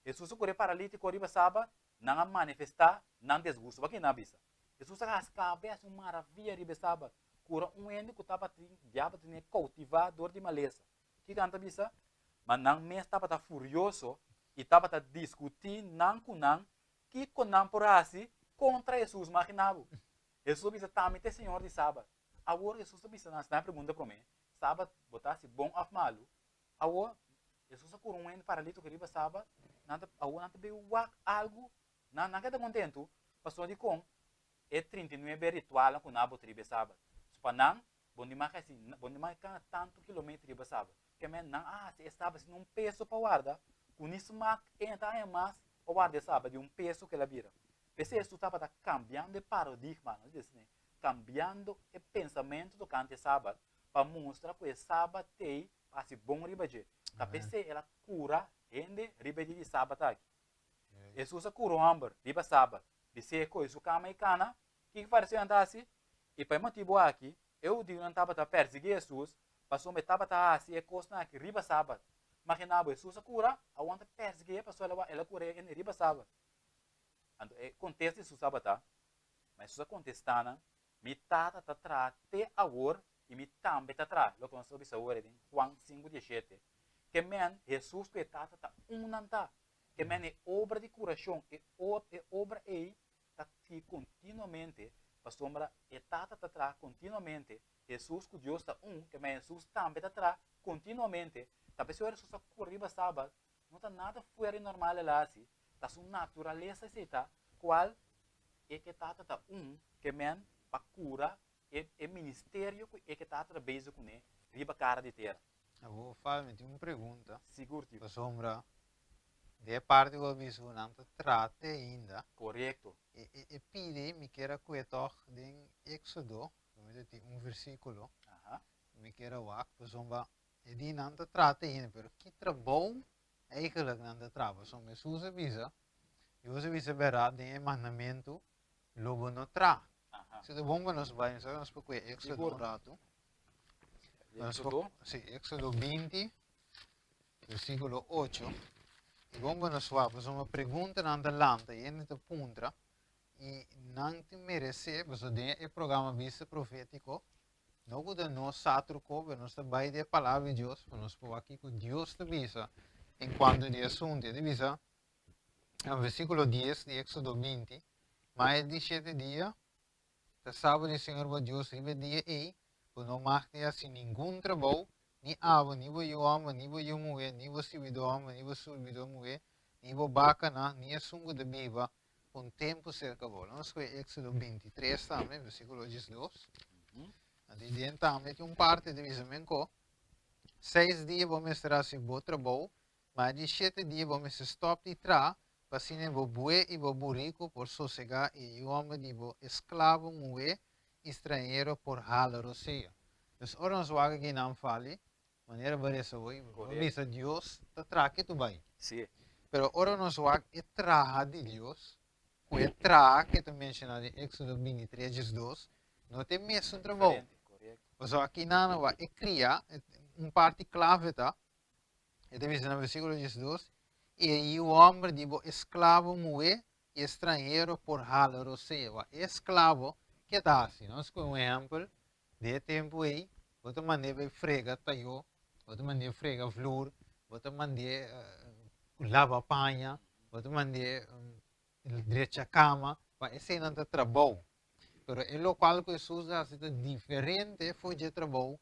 Jesus o cura paralítico riba sábado, não a manifestar, não desgosto, aqui na bisa. Jesus a cabeça uma maravilha riba sábado, cura um ende que estava diabo tinha cultivador de maleza. Que canta bisa, mas não me estava furioso e estava a discutir não com não, que com não por assim contra Jesus maquinado. Jesus disse, tamite senhor de sábado. Agora Jesus bisa na pergunta para mim, sábado botasse bom ou malo. Agora Jesus a cura um paralítico que riba sábado, nada agora nada veio algo, não queda contento, passou de com é 39 ritual com nabo tribe sábado. Supanang bom demais assim, bom demais tanto quilômetro riba sábado. Que men não se estava assim um peso para guarda, com isso mak entra é mais para guarda sábado de um peso que ela vira. Esse isso estava cambiando de paradigma, não diz, né? Cambiando o pensamento do cante sábado para mostrar que o sábado tem assim bom ribaje. Tapi ela cura rende ribaje de sábado aqui. Jesus curou amber riba sábado. Disse que isso cama e cana, que faz andar assim? E para motivo aqui, eu digo não estava a perseguir Jesus, passou me estava assim é coisa aqui riba sábado. Mas que nabo Jesus cura, aguenta perseguir, passou ela cura em riba sábado. Então, contexto de sábado, mas Jesus contestando, me tata atrás até agora e me também atrás. Lo que nós sabemos agora em Juan 5:17, que men Jesus que tata nanta, que men é obra de curação, é obra aí que continuamente para sombra e tata atrás continuamente. Jesus que Deus está que men Jesus também atrás continuamente. Tapi se Jesus cura sábado, não está nada fora normal lá assim. Tá sua natureza está qual é que tá que men para cura é ministério que tá trabalhando com ele riba cara de terra. Agora fala-me uma pergunta. Seguro tipo. Sombra de parte do aviso não trata ainda. Correto. E pide me queira cuetor em Éxodo, um versículo. Me queira wak, sombra e di não trata ainda, pero que trabalho eigenlijk não trava. Sombra Jesus avisa. Jesus avisa verá de mandamento logo não tra. Se de bom nos vai, nós pouco Éxodo um rato. Sim, Éxodo 20, versículo 8. E vamos nos fazer uma pergunta na lanta e ele te puntra e não te merece, você tem o programa Bista profetiko, não que nós satruco, nós trabalhamos de palavra de Deus, nós podemos aqui com Deus te visa, enquanto de assunto de visa, no versículo 10 de Éxodo 20, mais de 7 dias, o sábado do Senhor Deus, e dia aí, não marque assim nenhum trabalho, ni ava, ni bo homem, ni bo mulher, ni bo subido homem, ni bo subido mulher, ni bo bacana, ni a sungo de biva, com tempo cerca bola. Nós foi Éxodo 23 também, versículo 12. E dentro também tem parte de visamento. 6 dias vamos estar assim bom trabalho, mas de 7 dias vamos stop de tra, para assim bo bue e bo rico por sossegar e o homem de bo escravo mulher, estrangeiro por halar, ou seja. Então, ora nós vamos aqui não fale, maneira parece hoje, visa Deus, te traque tu vai. Sim. Pero ora nós vamos e traga de Deus, que é traga que tu mencionaste em Éxodo 23, 2, não tem mesmo trabalho. Mas aqui não vai e cria parte clave, tá? E deve ser no versículo 12, e o homem digo escravo mulher e estrangeiro por halar, ou seja, escravo que está assim. Nós com um exemplo de tempo aí, outra maneira frega taio, outra maneira frega flor, outra maneira lava panha, outra maneira direita a cama, para esse não é trabalho. Pero o local que se usa é diferente, foi de trabalho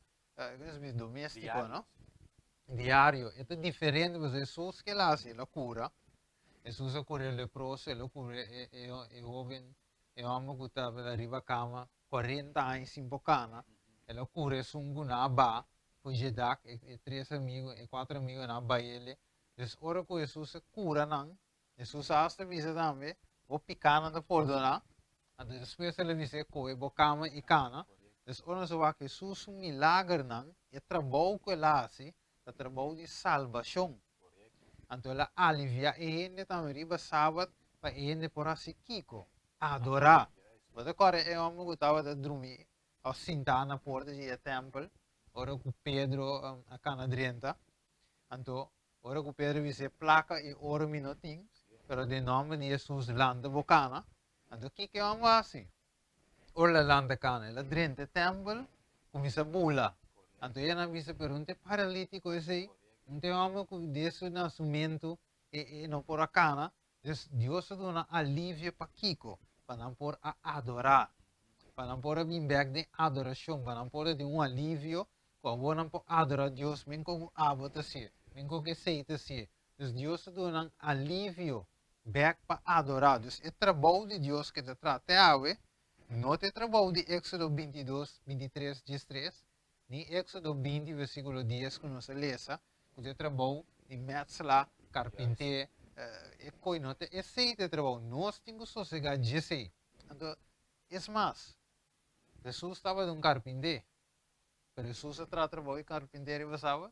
doméstico, não? Diário. É diferente, mas Jesus que lá se ela cura, Jesus a cura o leproso, ela cura o jovem, o homem que estava na riba cama, 40 anos sem bocana, ela cura o sungo na ba, foi jedak, e 3 amigos, e 4 amigos na ba ele. Então, ora que Jesus cura não, Jesus hasta visa também, o picana da pordona, então depois ele disse que o bocama e cana, então ora se vai que Jesus um milagre não, é trabalho que ela faz, é trabalho de salvação. Então ela alivia e ele também riba sábado, para ele por assim kiko, adorar. Mas agora é um homem que estava a dormir, ao sentar na porta do templo, ora com Pedro a cana drenta, então ora com Pedro disse placa e ora minutinho, pero de nome de Jesus landa bocana, então o que é um assim? Ora landa cana, ela drenta templo, começa a bula, então ele disse pergunta paralítico esse, não tem homem que desse nascimento e não por a cana, Deus dá alívio para Kiko, para não por a adorar. para não poder vir back de adoração, para não poder de alívio, quando não pode adorar Deus, mesmo com abota se, mesmo com que seita se. Então Deus dá um alívio back para adorar. Então é trabalho de Deus que te trata a não é trabalho de Éxodo 22, 23, 13, nem Éxodo 20, versículo 10, que nós lemos, que é trabalho de Metzla, carpinteiro, e coisa, esse é trabalho. Nós temos que sossegar disso. Então, é mais, Jesus estava de um carpinteiro, mas Jesus trabalhou de carpinteiro, você sabe?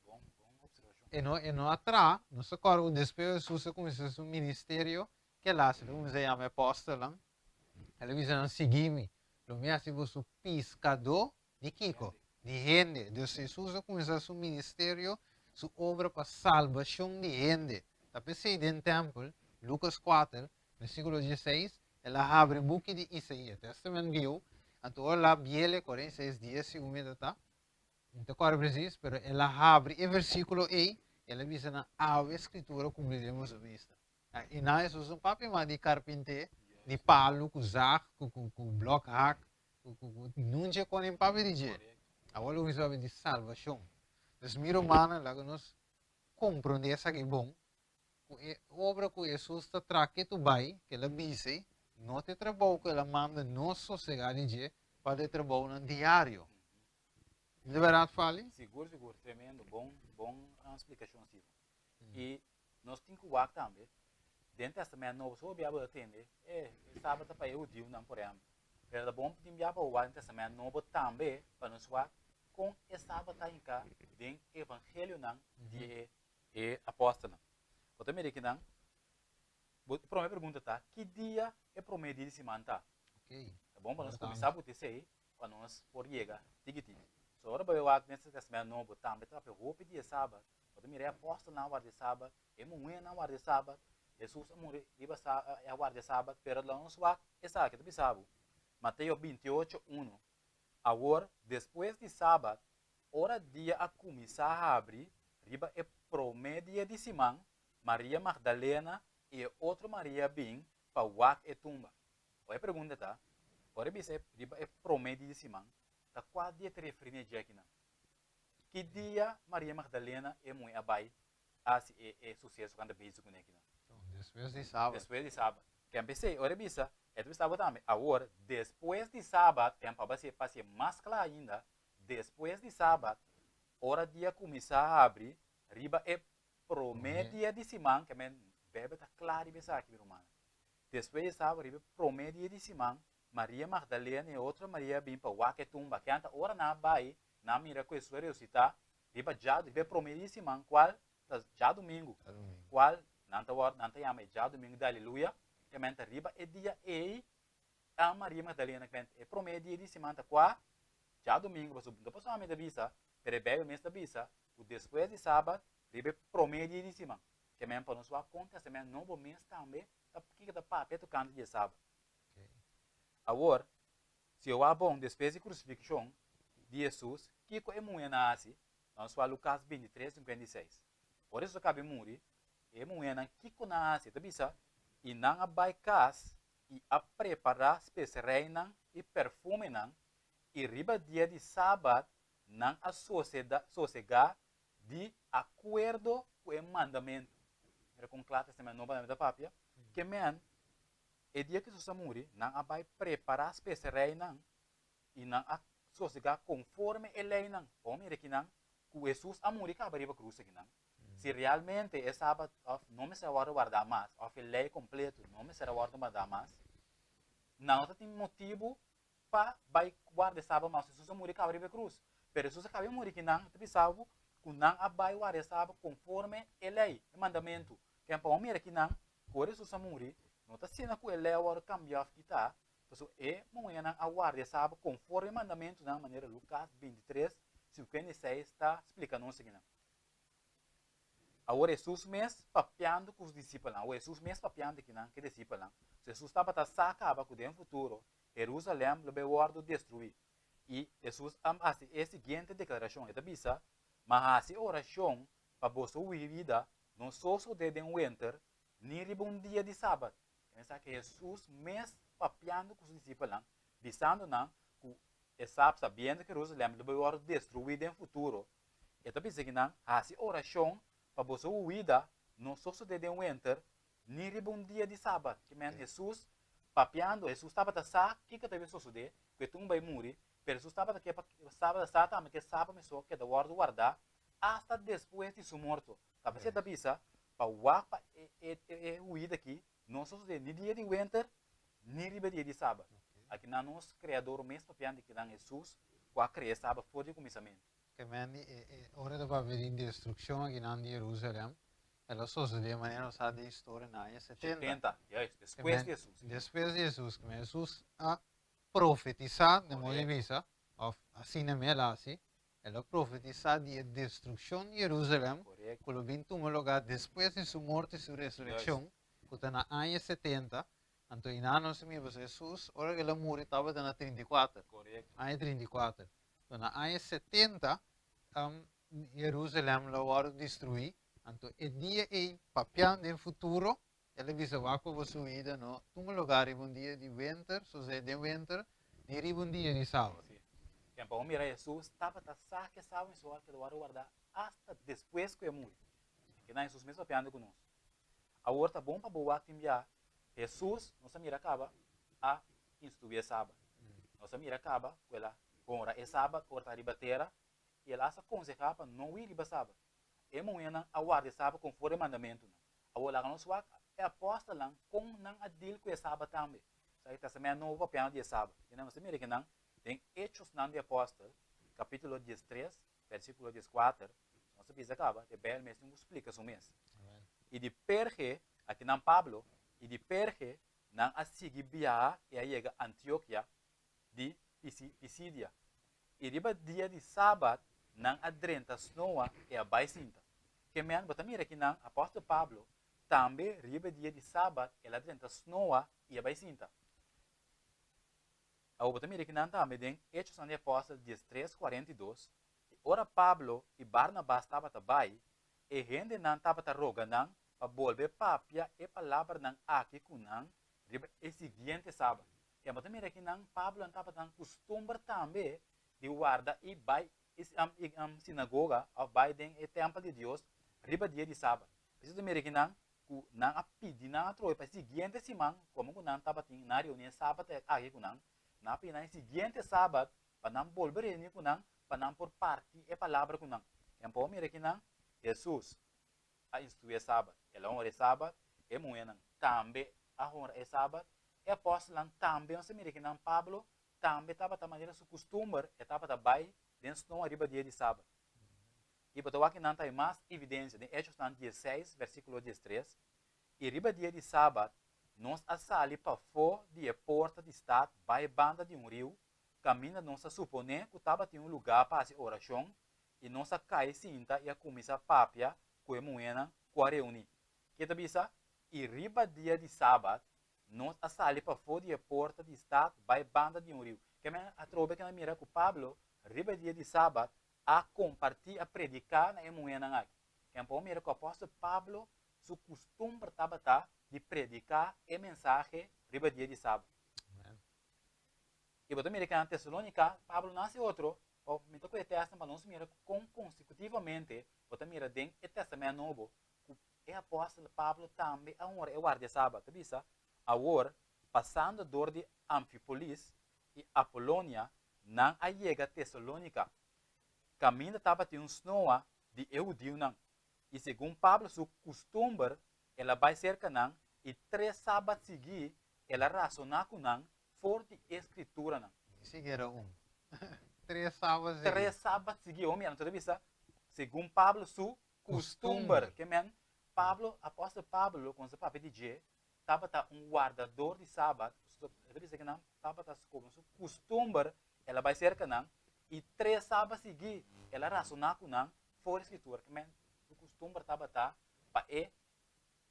Bom observação. E não atrás, não se acorda, depois Jesus começou seu ministério, que lá se não se chama apóstolo, ele disse, seguir-me. Lo me hace você pescador de Kiko, de gente. Então, Jesus começou seu ministério, sua obra para salvação de gente. Está pensando em templo, Lucas 4, versículo 16, ela abre o book de Isaías, Testamento viu, então lá biele 46 dias, segundo está, não corre preciso, mas ela abre o versículo aí, ela diz na escritura cumpriremos a vista. E não é só um papel, mas de carpinteiro, de palo, com zac, com bloco hack, não tinha com nem papel de jeito. Agora o visual de salvação. Então, mira humana, lá que nós compreendemos isso aqui é bom, obra que Jesus está trazendo tu vai, que ela disse, não te trabalho que ela manda não sossegar de jeito, para trabalho no diário. De verdade, fale? Seguro, tremendo, bom explicação, Silvio. E nós temos que ver também, dentro do Testamento Novo, se o Bíblia atende, sábado para eu digo não por exemplo. Mas é bom que o Bíblia o Testamento Novo também, para nos ver com esse sábado em cá, dentro do Evangelho de apóstolo. Você me diz que não? A primeira pergunta tá, que dia é prometido de semana tá? Ok. É bom para nós começar a botar isso aí, para nós por chegar, tigre. So, agora vai eu nesse Testamento Novo também, tá? Para o dia sábado, você me diz apóstolo na hora de sábado, é moinha na hora de sábado, Jesus iba a hora de sábado, pero lá não suá, essa aqui, tu sabe? Mateus 28, 1. Agora, depois de sábado, hora dia a começar a abrir, riba é promédia de semana, Maria Magdalena e outra Maria bem para o e tumba. Olha a pergunta, tá? Agora, riba é promédia de semana, tá qual dia te refere a aqui, não? Que dia Maria Magdalena é muito abai, assim é sucesso quando beijo com aqui, não? Depois de sábado. Depois de sábado. Que empecé, ora bisa, sábado também. Agora, depois de sábado, para ser mais claro ainda, depois de sábado, hora dia começar a abrir, riba é promédia de semana, que bebe tá claro e aqui, meu irmão. Depois de sábado, riba promédia de semana, Maria Magdalena e outra Maria bem para o que tumba, que anta hora na bai, na mira com isso ressuscitar, riba já, riba promédia de semana, qual? Já domingo. Qual? Nanta yama já domingo da aleluia, que menta riba é dia e a Maria Magdalena que é promédia de semana qua já domingo, mas depois a da visa, perebebe mês da visa, o depois de sábado, riba promédia de semana, que menta para nós conta semana novo mês também, que da papel tu canta de sábado. Agora, se eu há bom depois de crucifixão de Jesus, que é muito nasce, nós falamos Lucas 23, 56. Por isso cabe morrer. É muito que conhece, tá bisa? E não a baicas e a preparar especiarias e perfume não e riba dia de sábado não a sossegar de acordo com o mandamento. Era com claro também não vai da papia que men é dia que se morre não a vai preparar especiarias não e não a sossegar conforme a lei não. Como é que não? Que Jesus a morrer que a riba cruz aqui não. Se realmente é sábado, não me será guardar mais, ou a lei completa, não me será guardar mais, não tem motivo para guardar sábado, mas Jesus morreu com a cruz. Mas Jesus acabou de morrer que não, tu sabe, que não vai guardar sábado conforme a lei, o mandamento. Que é para o homem que não, por Jesus morreu, não está sendo que a lei agora cambiar que está, então é muito a guardar sábado conforme o mandamento, da maneira Lucas 23, 56 está explicando o seguinte. Agora Jesus mesmo papiando com os discípulos, agora Jesus mesmo papiando que não, que discípulos. Jesus estava a sacar para que no futuro Jerusalém lo vai destruir. E Jesus faz a seguinte declaração, é bisa, mas a oração para vossa vida não só de um winter, nem de um dia de sábado. Pensa que Jesus mesmo papiando com os discípulos, visando não que essa sabendo que Jerusalém vai ser destruída em futuro. Então pensa que não, assim oração para você uida não só se de winter, nem um dia de sábado, que men Jesus papiando, Jesus estava a sa que teve suceder, que tu vai morrer, pero Jesus estava que sábado sata, mas que sábado me só que da guardar hasta depois de sua morte. Cabeça da bisa para wapa uida aqui, não só de nem dia de winter, nem dia de sábado. Aqui na nosso criador mesmo papiando que dan Jesus, qua criar sábado foi de começamento. Que men ora da para ver destruição aqui na Jerusalém, ela só se de maneira usar de história na 70. Depois de Jesus. Depois de Jesus, que Jesus a profetizado de modo de vista, assim na minha assim, ela profetizado de destruição de Jerusalém, Correto. quando vem tomar lugar depois de sua morte e sua ressurreição, que está na ano 70. Então, em ano se me Jesus, ora que ela morreu, estava na 34. Correto. Ano 34. Então, na ano 70, Jerusalém ela vai destruir. Então, o dia é papiando no futuro, ela visa que você vida, no tomar lugar em um dia de winter, só se de winter, nem um dia de sábado. Quem para mira Jesus estava a sa que sábado só que vai guardar hasta depois que morre. Que na Jesus mesmo papiando conosco. Agora tá bom para boa que enviar Jesus, nossa mira acaba a instruir sábado. Nossa mira acaba, ela agora é sábado, ora tá ribatera, e ela se aconselha para não ir riba sábado. É moena a guarda sábado conforme o mandamento. Agora lá nós é aposta lá com não adil com o sábado também. Sai tá semana novo piano de sábado. E não se mira que não tem Hechos não de apóstolo, capítulo 13, versículo 14. Nós se pisa acaba, de bel mesmo explica isso mesmo. E de perge aqui não Pablo e de perge não a seguir via e aí chega Antioquia de Pisídia. E riba dia de sábado não adrenta snowa e a baicinta. Que men bota mira que não apóstolo Pablo também riba dia de sábado ela adrenta snowa e a baicinta. A bota mira que não também tem Hechos de Apóstolo 13:42. Ora Pablo e Barnabas estava também e gente não estava roga não para volver papia e palavra não aqui com não riba e seguinte sábado. E a bota mira que não Pablo não estava tão costume também de guarda e vai sinagoga ou vai den e templo de Deus riba dia de sábado. Preciso mira que não a pedir não troi para seguinte semana como não estava tem na reunião sábado aqui com não na pina seguinte sábado para não volver reunir com não para não por parte e palavra com não. Então mira que não Jesus a instruir sábado. Ela honra sábado e moena também a honra é sábado e apóstolo também se mira que não Pablo também estava da maneira su costume estava também dentro não arriba dia de sábado. E para que não tem mais evidência de Hechos 16 versículo 13 e arriba dia de sábado nós a sali para fora de porta de estado vai banda de rio caminha nós a suponer que estava em lugar para fazer oração e nós a cai cinta e a começar papia com a moena com a reunir. Que tá bisa? E riba dia de sábado nós a sali para fora de porta de estado vai banda de rio. Que a trobe que na mira com Pablo riba dia de sábado a compartilhar a predicar na moena aqui. Que a mira com o apóstolo Pablo su costume estava de predicar a mensagem riba dia de sábado. E você mira que na Tessalônica, Pablo nasce outro, ou me tocou o texto, mas não se mira com consecutivamente, você mira dentro do testamento novo, o apóstolo Pablo também a hora é guarda sábado, bisa? Agora, passando dor de Anfípolis e Apolônia, não a chega a Tessalônica. Caminho estava de snowa de Eudio não. E segundo Pablo, seu costume, ela vai cerca não, e 3 sábados seguir, ela razonar com não, forte escritura não. Seguiram 3 sábados. 3 sábados seguir, homem, não vista? Segundo Pablo, seu costume, que men, Pablo, apóstolo Pablo, com seu papel de G, estava guardador de sábado, que não, estava como seu costume, ela vai cerca não, e 3 sábados seguir, ela razonar com não, forte escritura, que men, o costume estava para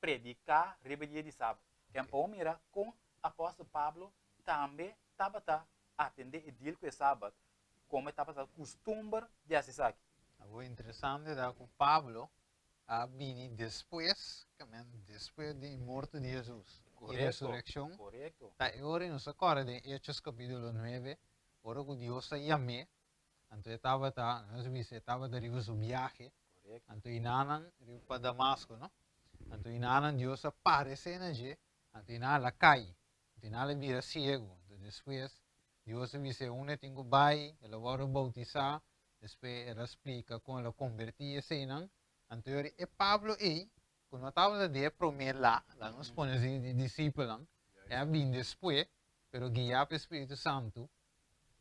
predicar rebeldia de sábado. Então, mira, com o apóstolo Pablo, também estava a atender e deal com o sábado, como estava o costume de assistir aqui. O interessante é que Pablo vini depois da morte de Jesus. y resurrección. Correcto. Ahora nos acorda de Hechos capítulo 9, ahora que Dios se llamé, entonces estaba de su viaje, Correcto. entonces inanan para Damasco, ¿no? Entonces inanan Dios aparece en allí, entonces inanan la calle, entonces inanan mira ciego, entonces después Dios dice, uno tengo bai, el va a bautizar, después él explica cómo lo convertí ese inan, entonces Pablo y quando estava de primeiro lá nos põe de discípulos, é bem depois, pero guiado pelo Espírito Santo,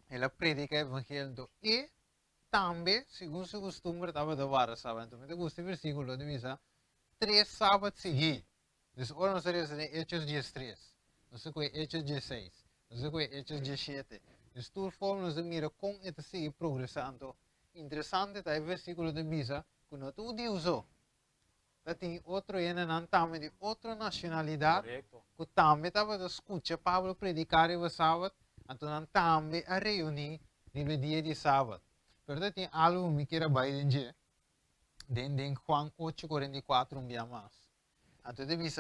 ela predica o Evangelho e também, segundo seu costume, estava de vara, sabe? Então, me gusta o versículo de misa, 3 sábados seguidos. Então, agora nós estamos em Hechos 13, nós estamos em Hechos 16, nós estamos em Hechos 17. De toda forma, nós mira como ele segue progressando. Interessante é o versículo de misa, quando tu usou. Tem outro ena também de outra nacionalidade que também estava a escutar Pablo predicar o sábado, então também a reunir no dia de sábado. Mas tem algo que quero vai dizer, em Juan 8:44 um dia mais. Então ele diz,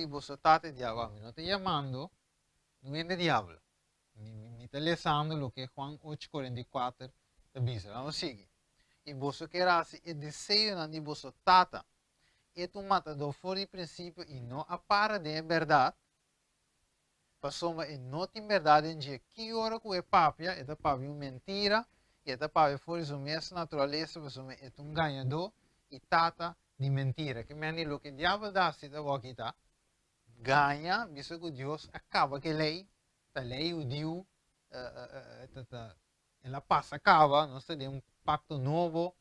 você está de diabo, não está chamando, não é de diabo. Me está lendo o que Juan 8:44 diz. Vamos seguir. E você quer assim, o desejo de você tata. É um matador fora de princípio e não apara de verdade. Passou mas não tem verdade em dia. Que hora que é papia, é papia mentira, é papia fora de sua mesma natureza, passou mas é um ganhador e tata de mentira. Que meni lo que o diabo dá se da boquita, ganha, visto que Deus acaba que a lei o Deus, ela passa acaba, nós temos pacto novo,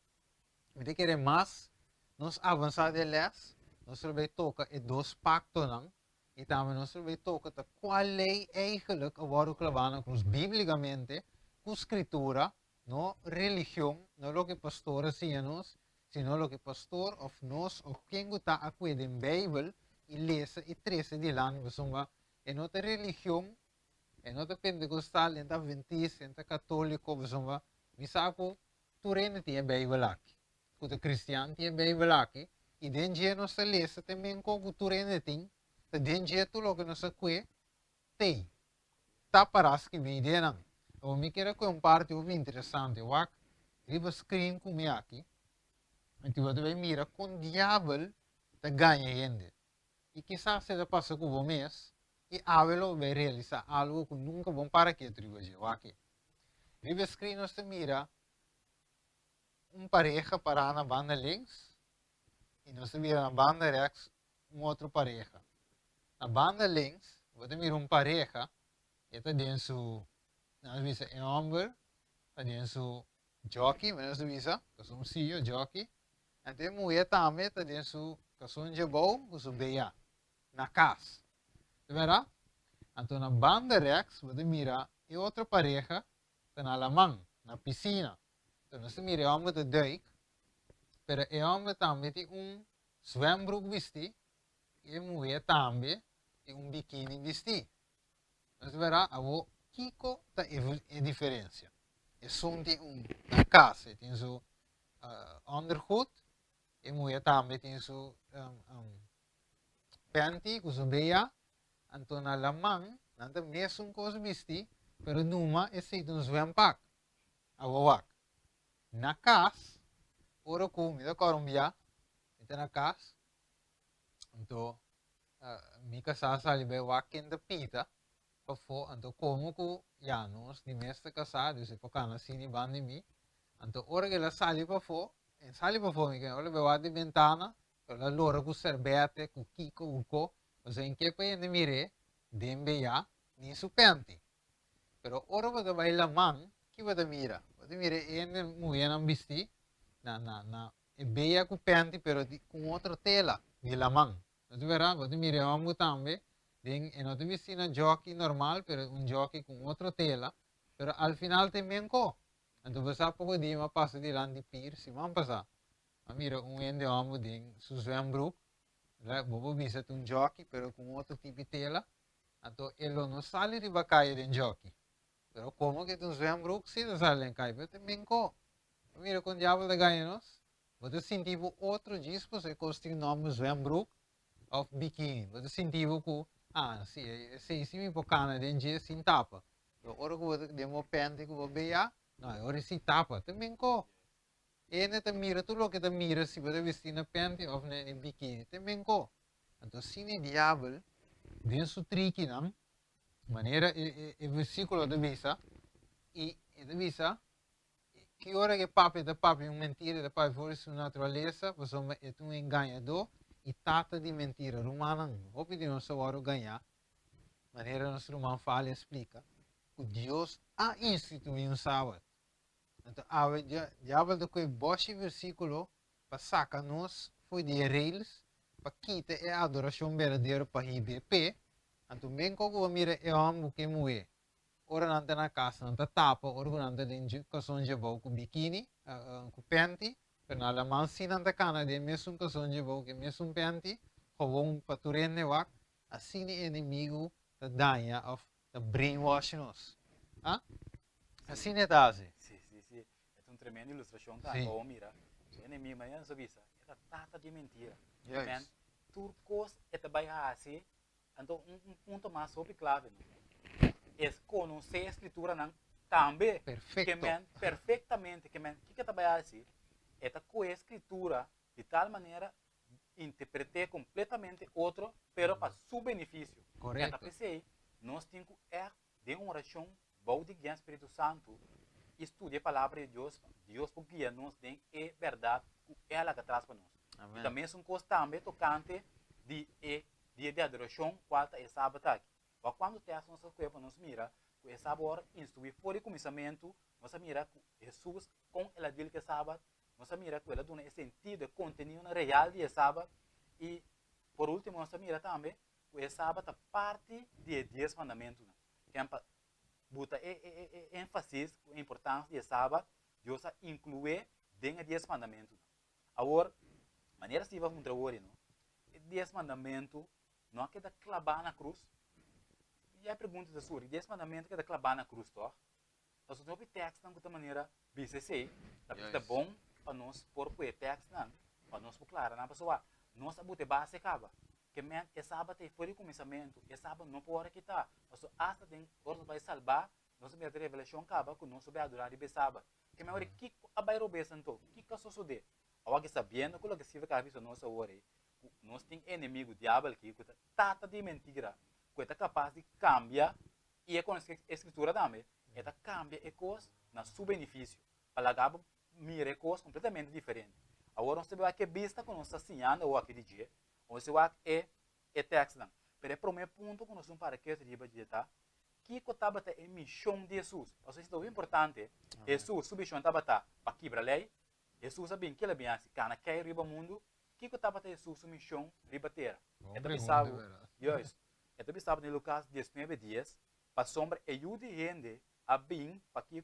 me querer mais. Nós avançar de les, nós vai tocar e 2 pactos não, e também nós vai tocar qual lei eigenlijk agora que levando com biblicamente, com escritura, não religião, não o que pastor nos, sino o que pastor of nós ou quem está aqui em Bíblia e lesa e trece de lá, pessoal, é não religião, é não pentecostal, é adventista, é católico, pessoal, me sabe tu reina tinha Bíblia aqui. O cristiano tinha Bíblia aqui, e dentro de nós lesa também com cultura tem, dentro de tudo o que nós aqui tem. Tá para as que me deram. Eu me quero que parte muito interessante, eu acho, riba screen comigo aqui, então você mira com o diabo tá ganha gente. E quizás se passa com o mês, e Abel vai realizar algo que nunca vão para que atribuir aqui. Riba screen nós mira pareja para na banda links e nós vira na banda rechts outra pareja. Na banda links, você mira pareja, está dentro nós visa é homem, está dentro jockey, mas nós visa que um CEO jockey, até mulher também está dentro que um jabou, que beia na casa. Verá? Então na banda rechts, você mira e outra pareja está na alemã, na piscina. Então, nós mira o homem de duik, pero o homem também tem zwembroek vestir, e a mulher também tem biquíni vestir. Nós verá, o Kiko é diferença. E som tem na casa, tem seu underhood, e a mulher também tem seu panty, com seu beia, então na lamang, não tem mesmo coisa vestir, pero numa é feito zwempak, a wawak. Na casa, ora com me da Colombia, então na casa, então me casar ali vai wakin da pita, para for, então como que já nós de mestre casado, se for cana assim de bande mi, então ora que ela sali para for, me que ora vai de ventana, ela lora com cervete, com kiko, uko, você em que país de mire, dembe já, nem supente, pero ora vai lá man, que vai mira. Você mira, ele mulher não vestir, é beia com pente, pero com outra tela, de lamang. Você verá, você mira, homem também, é não vestir na jockey normal, pero jockey com outra tela, pero al final também com. Então você pouco dia, mas passa de lá de pir, se vamos passar. Mira, ende homem de seu zwembroek, vou ver jockey, pero com outro tipo de tela, então ele não sai de bacaia de jockey. Pero como que tu zwembroek se sale em cai, você também co. Mira com o diabo de ganhos, você sentiu outro disco, você costa o nome zwembroek of biquíni. Você sentiu que Ah, sì, sì, mi può cana dentro si tapa. Ora che demo pente che beia, no, ora si tapa, te menco. E ne te mira, tu lo che te mira si vede vestire na pente of ne bikini, te menco. Então, sine diabol, din su triki nam, maneira e versículo de visa, e de visa, que hora que papi um mentira, de papi fora sua natureza, você é um enganador, e tata de mentira, romana, hope de não só hora ganhar, maneira nosso romano fala e explica, que Deus a instituiu um sábado. Então, a diabo de que boche versículo, para sacar nós, foi de reis, para quitar a adoração verdadeira para IBP, então, bem como mira é homem que moe. Ora nanta na casa, nanta tapa, ora nanta dentro, cason jabou com biquíni, com panty, per na la mansi nanta cana de mesmo cason jabou que mesmo panty, gewoon paturene wak, assim é inimigo da danha of the brainwash nos. Ah? Assim é dazi. Sim, sim, sim. É uma tremenda ilustração, tá? Sim. Como mira, o inimigo mas não sabe isso. É tata de mentira. Yes. Man, turcos é também assim. Então ponto mais sobre clave, não? É conhecer a escritura não também. Perfeito. Que man, perfeitamente, que man, que também assim. É com a escritura de tal maneira interpretar completamente outro, pero para seu benefício. Correto. É pensei, nós temos que de uma oração boa de guiar Espírito Santo, estudar a palavra de Deus porque guia nós tem é verdade, é ela que traz para nós. Amém. E também são coisas também tocante de adoração, qual é sábado aqui. Mas quando tem as nossas coisas para nós mira, que é sábado instruir fora do começamento, nós mira que Jesus com ela dele que é sábado, nós mira que ela dá esse sentido, conteúdo real de sábado e por último nós mira também que é sábado a parte de 10 mandamentos, que é buta ênfase a importância de sábado, Deus inclui dentro de 10 mandamentos. Agora, maneira se vamos mostrar hoje, não? 10 mandamentos não é que da clavar na cruz. E a pergunta da sua, 10 mandamentos que da clavar na cruz, tá? Nós não temos texto de maneira BCC, é bom para nós pôr o texto, para nós por claro, na pessoa, nós a base acaba. Que men é sábado é fora do começamento, é sábado não pode quitar. Nós hasta tem hora vai salvar, nós vamos ter revelação acaba com nós vai adorar de sábado. Que men hora que a bairro besanto, que caso sucede. Agora sabendo que o que se vai cabeça nossa hora, nós tem inimigo diabo que tata de mentira, que é capaz de cambiar e é com a escritura também, é cambia e coisa na seu benefício. Para lá mira coisa completamente diferente. Agora nós temos que Bista com nossa senhora ou aquele dia. Você vai texto não. Pero é para o meu ponto que nós vamos para que eu diga de tá. Que estava a missão de Jesus. Ou seja, é importante. Jesus sua missão estava para quebrar a lei. Jesus sabia que ele bem assim, cana que riba mundo. Que estava a Jesus sua missão riba terra. É também sabe. Yes. É também sabe em Lucas 19 dias. Para sombra ajude gente a bem para que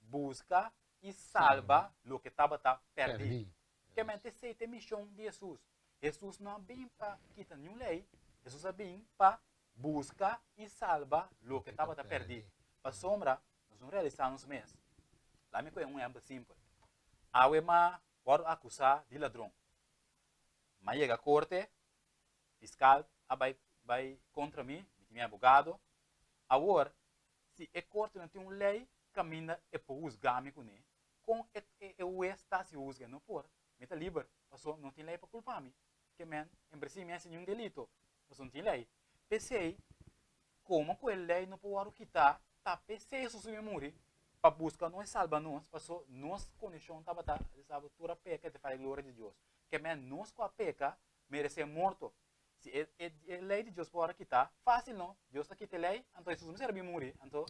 busca e salva o que estava perdido. Que mente sei a missão de Jesus. Jesus não vem para quitar nenhuma lei. Jesus vem para buscar e salvar o que estava perdido. Para sombra, nós não realizamos mesmo. Lá me conhece um exemplo simples. A UEMA pode acusar de ladrão. Mas chega a corte, fiscal vai contra mim, meu advogado. Agora, se a corte não tem uma lei, caminha e pode usar-me com ele. Com o está se usa, não pode. Me está livre. Não tem lei para culpar-me. Que men, em princípio, é um delito. Você não tem lei. Pensei, como que a lei não pode quitar, tá pensei isso se morrer, para buscar nós salva nós, para nós condição tá bata, sabe, toda peca de fazer glória de Deus. Que men, nós com a peca merece morto. Se a lei de Deus pode quitar, fácil não. Deus está quitando a lei, então Jesus não serve morrer, então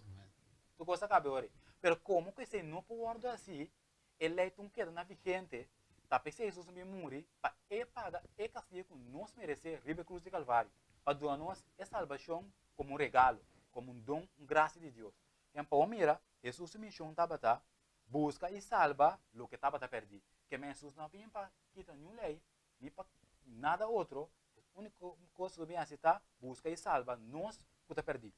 tu gosta de caber. Pero como que se não pode assim, a lei não queda na vigente. Tá pensei Jesus me morrer para pagar e castigo que nós merecer riba cruz de Calvário para dar nós a salvação como um regalo, como um dom, uma graça de Deus. Então mira, Jesus me chamou busca e salva o que estava perdido. Que Jesus não vem para quitar nenhuma lei, nem para nada outro. A única coisa que vem a citar, busca e salva nós que está perdido.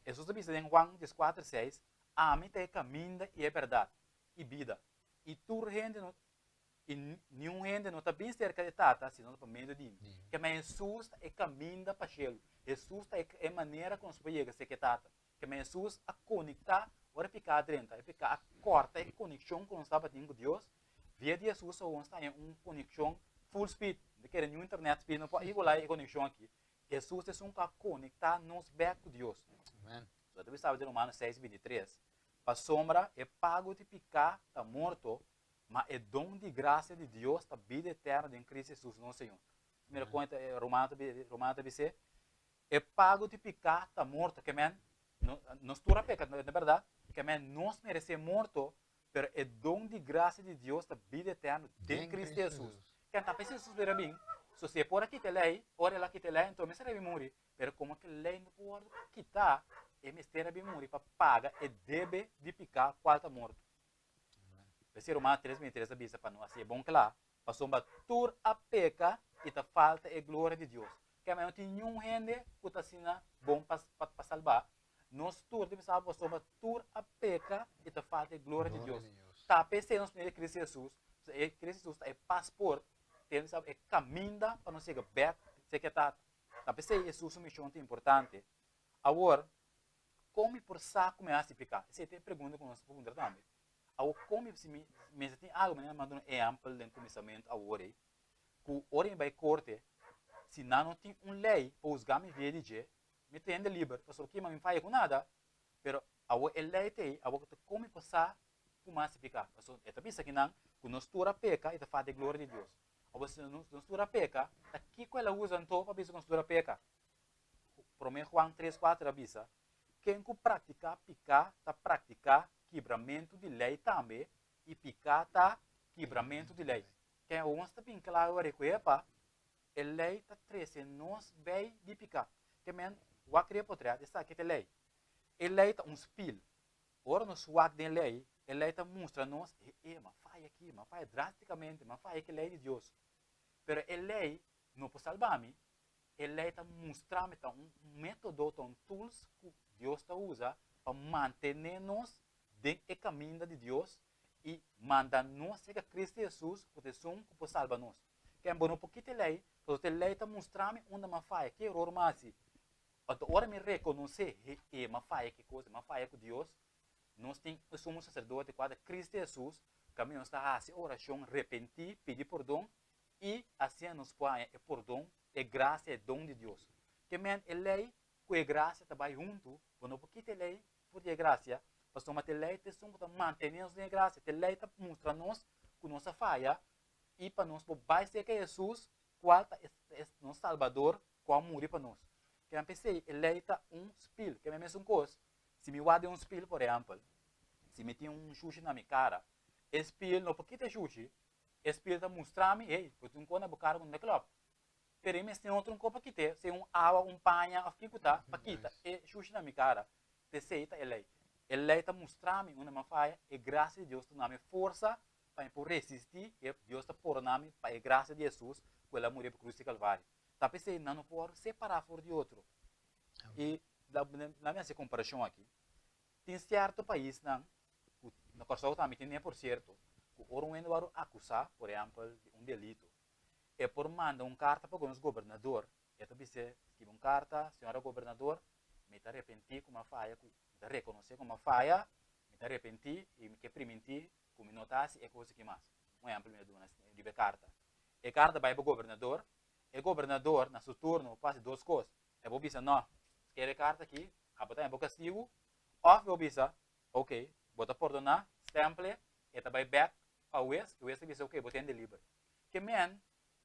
Jesus diz em Juan 14:6, a mim tem caminho e é verdade e vida. E tu gente não e nenhum gente não está bem cerca de tata, senão para meio de mim. Que Jesus é caminho para o céu. Jesus é maneira como nós podemos ser que tata. Que Jesus a conectar, ora ficar dentro, ficar a corta a conexão com estava com Deus. Via de Jesus ou está em conexão full speed, de que nenhum internet speed não pode igualar a conexão aqui. Jesus é um que conectar nos back com Deus. Amen. Você deve saber de Romanos 6:23. Para sombra é pago de picar, está morto, mas é dom de graça de Deus, a vida eterna em Cristo Jesus, nosso Senhor. Primeira conta, Romano BC, é pago de picar, está morto, que man, não estura peca, na verdade, que man, nós merecemos morto, mas é dom de graça de Deus, a vida eterna em Cristo Jesus. Que está pensando Jesus ver bem, se você por aqui te lei, ora lá que te lei, então me serve morrer, mas como que lei não pode quitar, é mistério bem morrer para pagar e deve de picar qual está morto. Esse Romano 3:23 a bisa para nós, assim, é bom claro, para sombra tur a peca e ta falta a glória de Deus. Que não tem nenhum rende que está sendo bom para salvar. Nós tur de pensar para sombra tur a peca e ta falta a glória de Deus. Tá pensando nos Cristo Jesus, Cristo Jesus é passaporte, tem sabe é caminho para nós chegar back, se que tá pensando Jesus uma missão importante. Agora, como por saco me hace picar? Essa é a pergunta que nós perguntamos também. Ao como se me tem algo mas mandando um exemplo de começamento a hora que hora vai corte se não tem lei para os games de me tem de livre para que me faz com nada pero a lei tem a como passar como se ficar é também isso que não que nós tura peca e tá faz de glória de Deus a você nós tura peca aqui que ela usa então para bisa nós tura peca Romano Juan 3:4 a bisa quem que pratica picar tá praticar quebramento de lei também e picar tá quebramento de lei. Quem é o está bem claro agora que é para a lei tá treze nós vai de picar. Que men o acre potrá está aqui a lei. A lei tá spil. Ora nos wak de lei, a lei tá mostra nós mas faz aqui, mas faz drasticamente, mas faz que lei de Deus. Pero a lei não pode salvar-me. A lei tá mostrar-me tá método, tá tools que Deus tá usa para manter-nos dentro do caminho de Deus e mandar-nos seguir Cristo Jesus, porque são que pode salvar-nos. Que é bom um pouquinho de lei, porque a lei está mostrando onde me faz, que erro mais. Agora me reconhecer, me faz que coisa, me faz com Deus. Nós somos sacerdotes quando Cristo Jesus, caminho está a oração, arrepentir, pedir perdão e assim nos põe perdão e graça e dom de Deus. Que men a lei com a graça também junto, quando um pouquinho de lei, por a graça, pastor, mas a lei te somos manter-nos na graça, a lei te mostra nós que nossa falha e para nós vai ser que Jesus, qual é nosso Salvador, qual morreu para nós. Que eu pensei, a lei está spil, que é a mesma coisa. Se me guarda spil, por exemplo, se me tem sushi na minha cara, spil, não porque te sushi, spil está mostrando-me, ei, eu tenho que bocar com o club. Pero me tem outro copo aqui, se água, panha, aqui que tá, paquita, e sushi na minha cara, te seita a lei. A lei está mostrando-me onde me falha, e graças a Deus está me força para resistir, e Deus está por nome, para a graça de Jesus, que ela morreu por cruz de Calvário. Tá pensei, não pode separar fora de outro. E na minha comparação aqui, tem certo país, na Corsol também tem nem por certo, que o Oruendo vai acusar, por exemplo, de delito. É por mandar carta para o governador, e também se escreve carta, senhora governador, me arrependi com uma falha, me reconhecer com uma falha, me arrependi e me permitir que me notasse e coisa que mais. Um exemplo de carta. E carta vai para o governador, e o governador, na seu turno, faz duas coisas. E vou dizer, não, quer carta aqui, a botar em castigo, ou vou dizer, ok, bota perdonar, stample, e também back para o ex, e o ex diz, ok, bota em deliver. Que men,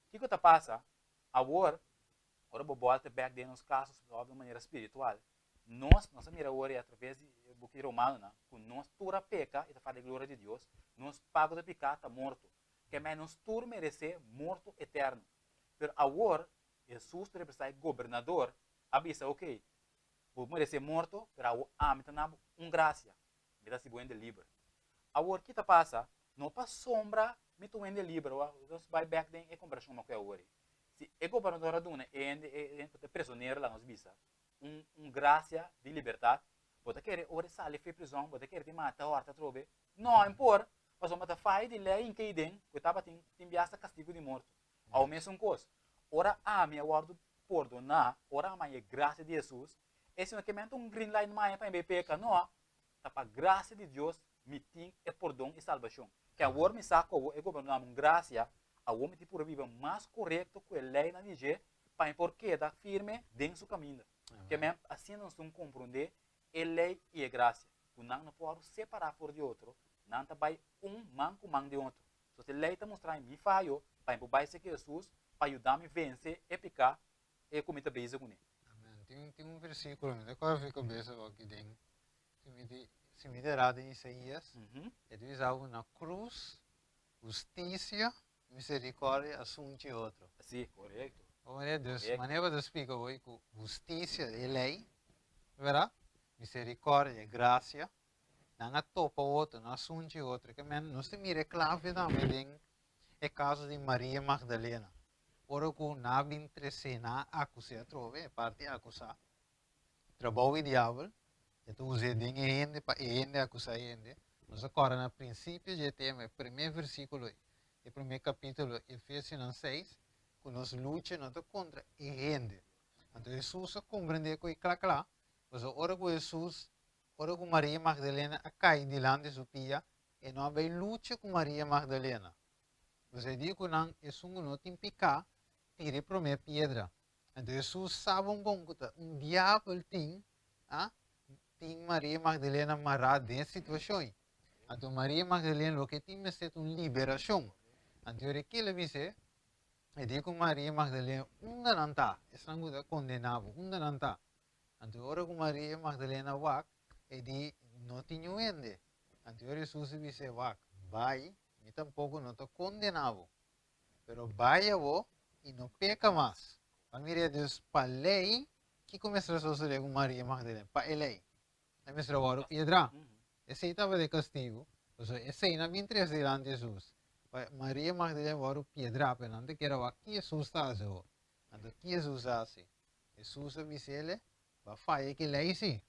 o que está passa? Agora vou voltar back de nos casos de maneira espiritual. Nossa mira agora através do book romano, com nós tura peca e faz a glória de Deus, nós pago de pecar está morto. Que men nós tur merece morto eterno. Pero agora Jesus representa governador, avisa, ok, vou merecer morto, pero me está graça, me dá se bom de livre. Agora o que está passa? Não para sombra, me estou em livre, nós vai back de e comparação com agora. Se o governador aduna é prisioneiro lá nos bisa, graça de liberdade, você quer ora sair de prisão, você quer te matar, horta trobe, não impor, mas você faz de lei em que idem, que estava tem biasa castigo de morte. Ao mesmo coisa, ora me aguardo perdonar, ora mais a graça de Jesus, esse é um green line mais para pecar, não, tá para graça de Deus, me tem e perdão e salvação. Que a hora me saca o governo uma graça, a homem te por viver mais correto que a lei na dizer, para porque da firme dentro do caminho. Que mesmo assim não se compreender a lei e a graça. O não pode separar por de outro, não tá vai manco man de outro. So se a lei tá mostrando me falho, para vai ser que Jesus para ajudar-me a vencer e picar e cometer beijo com ele. Tem um versículo, né? Qual fica bem aqui dentro? Se me derá em Isaías, ele diz algo na cruz, justiça, misericórdia, assunto outro. Sim, correto. Olha, Deus, maneira de explicar hoje que justiça é lei, verá? Misericórdia é graça, não é topa outro, não é assunto outro. Que não se mira clave também é caso de Maria Magdalena. Ora que na bintressena acusa trove, é parte acusar. Trabalho o diabo, então usa dinheiro ende para ende acusar ende. Nós agora no princípio já temos o primeiro versículo, o primeiro capítulo, Efésios 6, que nós lutamos contra a ende. Então Jesus compreende que é claro, mas ora que Jesus, ora que Maria Magdalena cai diante de sua pia, e não vai lutar com Maria Magdalena. Você diz que não é sungo não tem picar, tire para minha pedra. Então Jesus sabe um diabo tem Maria Magdalena marada dessa situação. Então Maria Magdalena o que tem é uma liberação. Então aquilo diz e diz que Maria Magdalena não está, é condenado, não está. Então ora que Maria Magdalena vai e diz não tinha ende. Então Jesus diz vai, e tampouco não está condenado. Pero vai e não peca mais. Para mim, Deus, para a lei, que começou a suceder com Maria Magdalena? Para a lei. A minha trabalho piedra. Esse estava de castigo. Esse aí não me interessa diante de Jesus. Maria Magdalena var piedra, pero não te quero aqui Jesus está assim. Então, que Jesus assim? Jesus disse ele, vai fazer que lei sim.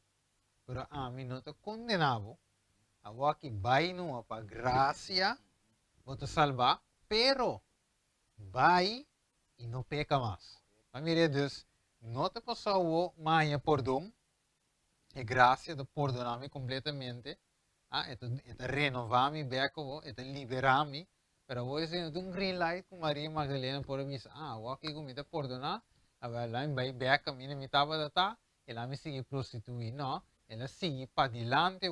Pero a mim não está condenado. Agora que vai não para graça, vou te salvar, pero vai e não peca mais. Família Deus, não te passou mais perdão, e graça de perdonar-me completamente, e renovar-me, e liberar-me, para hoje não tem um green light com Maria Magdalena por mim, o que eu me perdonar, agora lá vai beca, me estava da tá, e lá me sigue prostituir, não, ela sigue para diante,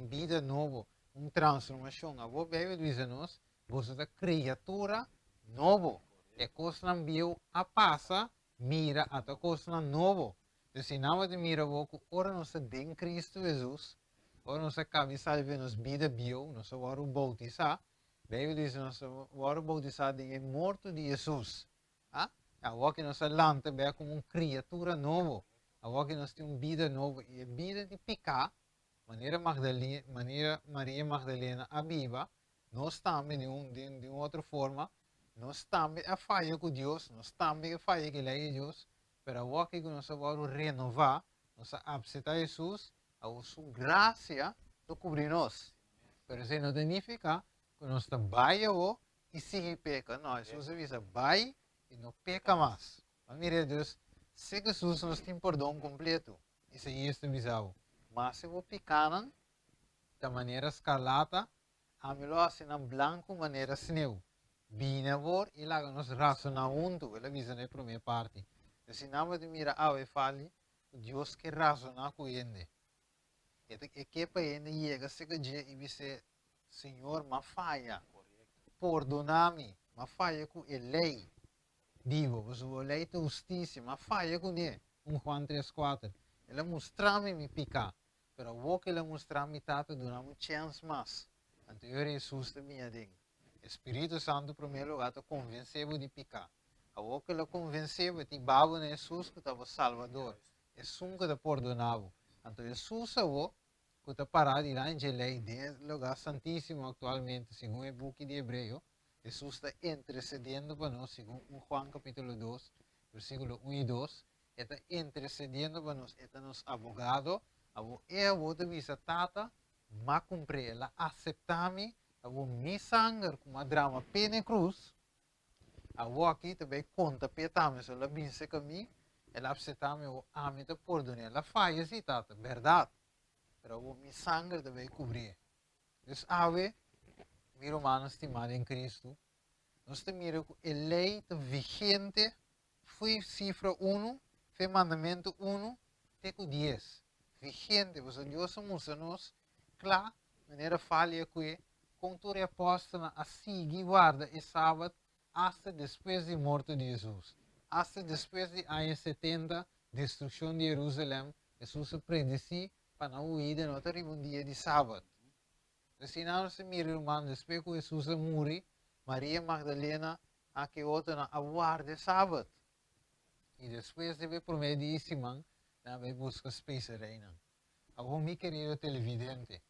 vida nova, uma transformação, a Bíblia diz-nos, você é criatura nova. É coisa não viu a passa, mira a coisa nova. Então, se não te mira pouco, ora não se tem Cristo Jesus, ora não se cabe salve nos vida viu, não se vai bautizar. Bíblia diz não se vai bautizar de morto de Jesus. Agora que nós lanta bem como uma criatura nova, agora que nós temos vida nova e a vida de picar, maneira Maria Magdalena a viva, nós também de uma outra forma. Nós também a falha com Deus, nós também a falha que lei de Deus, pero agora que nós vamos renovar, nós aceitar Jesus, a sua graça to cobrir nós. Pero isso não significa que nós trabalhamos e sigue peca. Não, Jesus diz, vai e não peca mais. Mas mire Deus, se Jesus nos tem perdão completo, isso é este visão. Mas se eu pecar da maneira escarlata, a melhor assim na branco maneira sneu. Binavor e lá nós razonar junto, ela visa na primeira parte. Se não me mira e fale, Deus que razonar com ele. E que para ele chega se dia e diz, Senhor, ma falha, perdonar-me, ma falha com a lei. Digo, a lei de justiça, ma falha com ele. Juan 3:4. Ela mostrar-me me picar, pero vou que ela mostrar-me tato durante uma chance mais. Então eu Jesus de minha ding. Espírito Santo, em primeiro lugar, te convenceu de picar. A boca ela convenceu de babo de Jesus que estava Salvador. É um que te perdonava. Então, Jesus é que te parado de lá em lei, desde o lugar santíssimo atualmente, segundo o book de Hebreu. Jesus está intercedendo para nós, segundo Juan capítulo 2, versículo 1 e 2. Está intercedendo para nós, está nos abogado. É a voz de visa tata, mas cumprir, ela aceitar-me. Abo mi sangue com uma drama pena cruz. Abo aqui também conta petame so labin se kami Ela aceptame o ame te perdone. Ela falha sim, tata, verdade. Pero o mi sangre deve cobrir. Dus ave, mi romano estimado em Cristo, nós temos a lei vigente, foi cifra 1, foi mandamento 1, teco 10. Vigente, você Deus nos, claro, maneira falha que, contura apóstola, assim, guarda e sábado, até depois de morte de Jesus. Até depois de anos 70, destruição de Jerusalém, Jesus se predisse para não ir de novo um dia de sábado. Assim, não se mira, irmão, depois que Jesus morre, Maria Magdalena, a que outra na aguarde sábado. E depois de ver por meio de Simão, vai buscar space reina. Agora, meu querido televidente,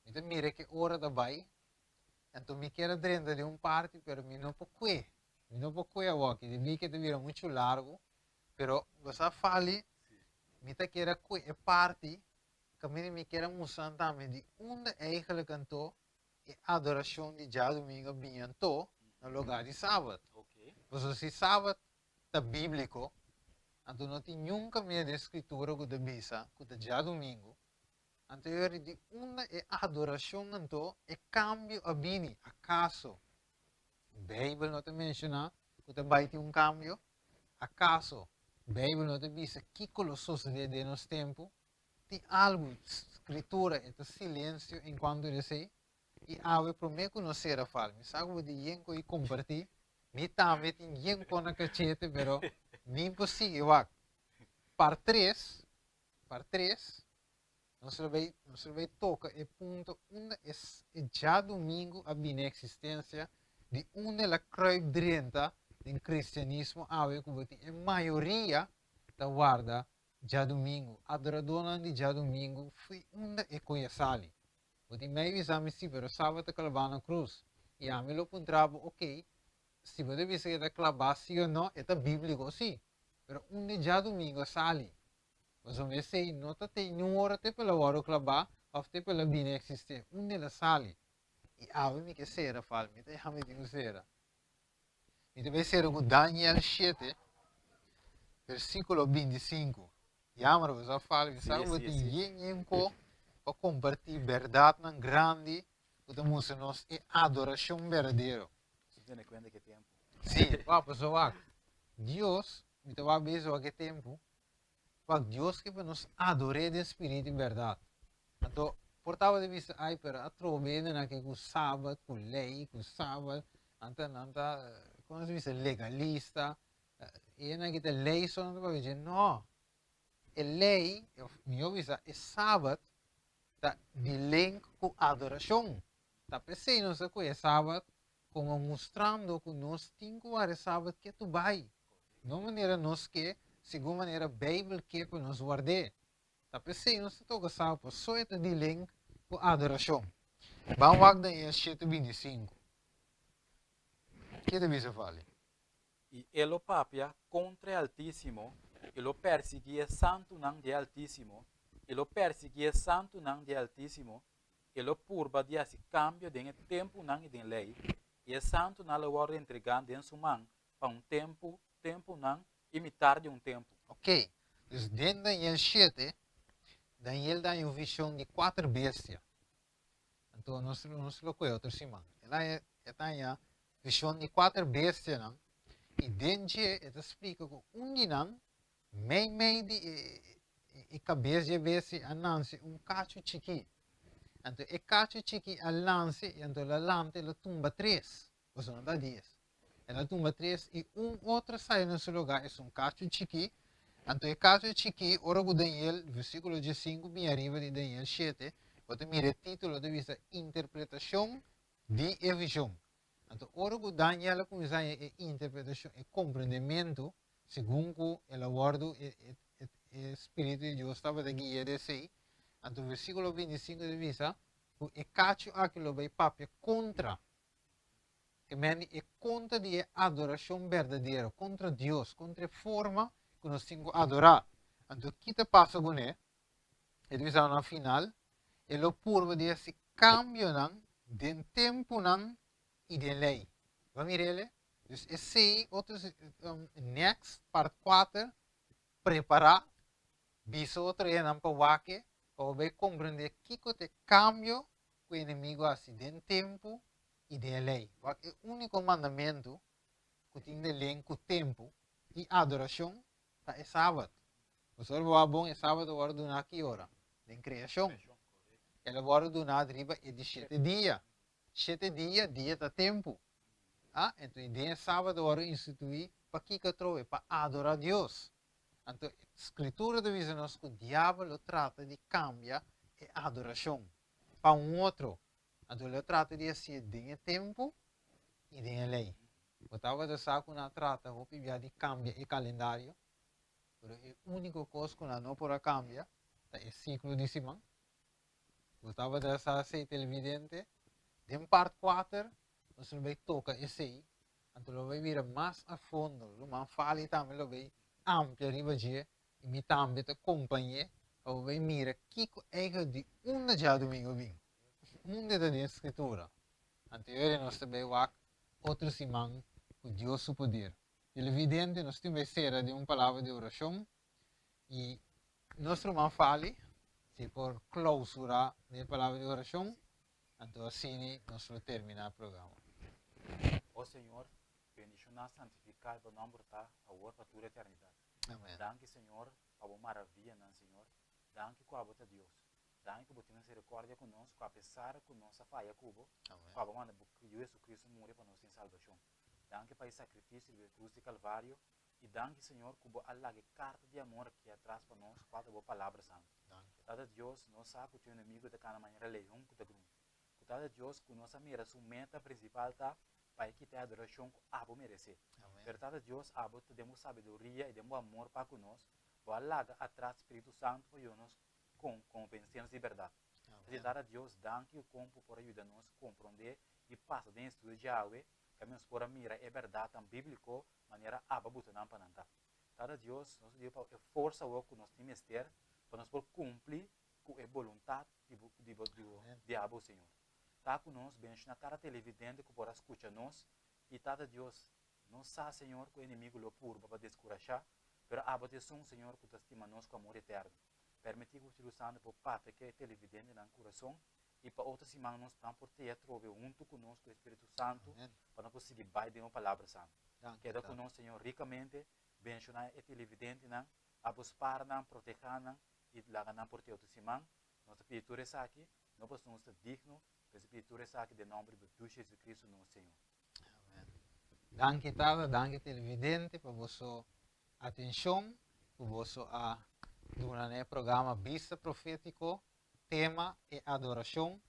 então mira que hora da bai, então me quero dentro de parte, pero me não pode. Me não pode agora, que de mim que te vira muito largo, pero você fale, me te quero que parte, que me quero mostrar também de onde eigenlijk cantou a adoração de dia domingo vinhando no lugar de sábado. Okay. Porque se sábado é bíblico, então não tem nunca mais de escritura que de Bista, que de dia domingo. Então eu de onde é a adoração então é cambio a bini, acaso. A Bíblia não te menciona que vai ter cambio, acaso. A Bíblia não te diz que sucede de nos tempos, tem algo, escritura, é silêncio enquanto ele sei. E ave para me conhecer a fala. Me sabe de yenko e compartilhar. Me também tem yenko na cachete, pero me impossível. Para três, nós vai tocar o ponto onde é já domingo a minha existência, de onde ela crê dentro do cristianismo, ave que a maioria da guarda já domingo, adoradora de já domingo, foi onde é conhecida. Porque me avisam sim, pero sábado clavar na cruz. E a mim lo encontrava, ok, se você dizer que clavar sim ou não, é bíblico sim. Pero um dia domingo sali. Mas eu sei, não tem nenhuma hora pela hora clavar, ou pela bina existir. Um dia sali. E a mim que será, fala, me tem a mim será. E deve ser com Daniel 7, versículo 25. E a mim você fala, que sabe que tem para compartilhar verdade na grande, que temos nós é adoração verdadeira. Você tem conta que tempo? Sim, pessoal, Deus, me estava vendo a que tempo, para Deus que nos adore de espírito e verdade. Então, portava de vista, ai, pero atrovendo naquele com sábado, com lei, com sábado, como se diz, legalista, e naquele lei só não vai dizer, não, a lei, meu visa, é sábado, de link com adoração. Tá pensando se que é sábado, como mostrando que nós temos que sábado que tu vai. Não maneira nós que, segundo maneira a Bíblia que para nos guardar. Tá pensando se toca sábado, só é de link com adoração. Vamos lá em 7:25. Que te fala? E ele papia contra o Altíssimo, ele perseguia santo não de Altíssimo, ele perseguia santo não de Altíssimo, ele purba de esse cambio de tempo não e de lei, e é santo não le guarda entregando em sua mão para tempo não imitar de tempo. Ok, então dentro de Daniel 7, Daniel dá uma visão de 4 bestias. Então, nós lo conhecemos outra semana. Ela é a visão de 4 bestias, não? E dentro ele explica que não, meio de cabeça de bestia, lance cacho chiqui. Então, o cacho chiqui lance, então ela lante, ela tumba 3. Ou seja, não dá 10. Ela tumba 3 e outro sai no seu lugar, é cacho chiqui. Então, o cacho chiqui, ora o Daniel, versículo 5, bem arriba de Daniel 7, você mira o título de vista interpretação de visão. Então, ora o Daniel começa a interpretação e compreendimento, segundo ele aguarda o Espírito de Deus estava de guia de si. Então, versículo 25 de vista, o cacho aquilo vai papel contra, que é contra de adoração verdadeira, contra Deus, contra a forma que nós temos que adorar. Então, o que te passa com ele? Ele diz no final, ele purva de esse cambio de tempo e de lei. Vamos ver ele? Dus esse outros next part 4 preparar biso outro é não para wake para ver compreender que te cambio que o inimigo assim de tempo e de lei. O único mandamento que tem de ler com tempo e adoração é sábado. O senhor vai bom é sábado agora do na que hora? De criação. Ela agora do na riba é de 7 dias. 7 dias, dia da tempo. Ah, então dia sábado agora instituir para que trove para adorar a Deus. Então, a escritura diz nos que o diabo trata de cambiar a adoração para outro. Então, ele trata de ser de tempo e de lei. Eu estava de saco na trata, vou pedir de cambiar o calendário. Mas a única coisa que não pode cambiar é o ciclo de semana. Eu estava de saco televidente. De parte 4, você vai tocar esse aí. Então, ele vai vir mais a fundo. Ele vai falar também, ele vai amplia ribadia e me também te acompanha ou vai mira que é de já domingo vim da escritura anterior nós também wak outro simão o Deus o poder televidente nós temos ser de palavra de oração e nosso irmão fale se por clausura de palavra de oração então assim nós terminar o programa. Ó Senhor, bendicionar, santificar o nome da agora para toda a eternidade. Amém. Danke, Senhor, a boa maravilha, não, Senhor. Danke, com a boa Deus. Danke, por ter misericórdia conosco, apesar de nossa falha, cubo. Com a boa manda, porque Jesus Cristo morreu para nós em salvação. Danke, para o sacrifício da cruz de Calvário. E danke, Senhor, cubo Allah, que carta de amor que atrás para nós, para a boa palavra santa. Dada Deus, nós sabemos que o inimigo de cada maneira leão que te grunhe. Dada Deus, que nossa mira, sua meta principal está para que te adoração que abo merece. Verdade Deus, abo te demos sabedoria e demos amor para conosco. Para lá atrás Espírito Santo para nós convencer de verdade. Verdade Deus, danke o campo por ajudar-nos a compreender e passar dentro do estudo de Yahweh, que nós por mira é verdade tam bíblico, maneira aba butanam para nanta. Verdade Deus, nós deu para força o que nós temos ter para nós por cumprir com a vontade de abo Senhor. Tá conosco, bem na cara televidente que por escutar nós e tá Deus, não sabe Senhor que o inimigo lo puro para descorajar, pero abateção Senhor que te estima nós com amor eterno. Permitir que o Espírito Santo por parte que é televidente no coração e para outras semanas nós estamos por ter trove junto conosco o Espírito Santo para nós conseguir vai de uma palavra santa. Queda conosco Senhor ricamente, bencionar o televidente não, abuspar não, proteger não e lá não por ter outras semanas. Nossa peditura é aqui, nós somos dignos. Espírito aqui de nome de Jesus Cristo, nosso Senhor. Amém. Danke tada, danke televidente por vossa atenção, por vosso durante o programa Bista profetiko, tema é adoração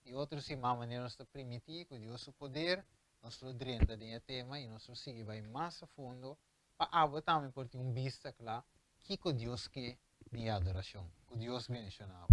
e outros irmãos maneiras de permitir que Deus o poder, nós drenta de tema e nós seguir vai mais a fundo para abo também por ter vista lá que Deus quer de adoração, que Deus bendicionava.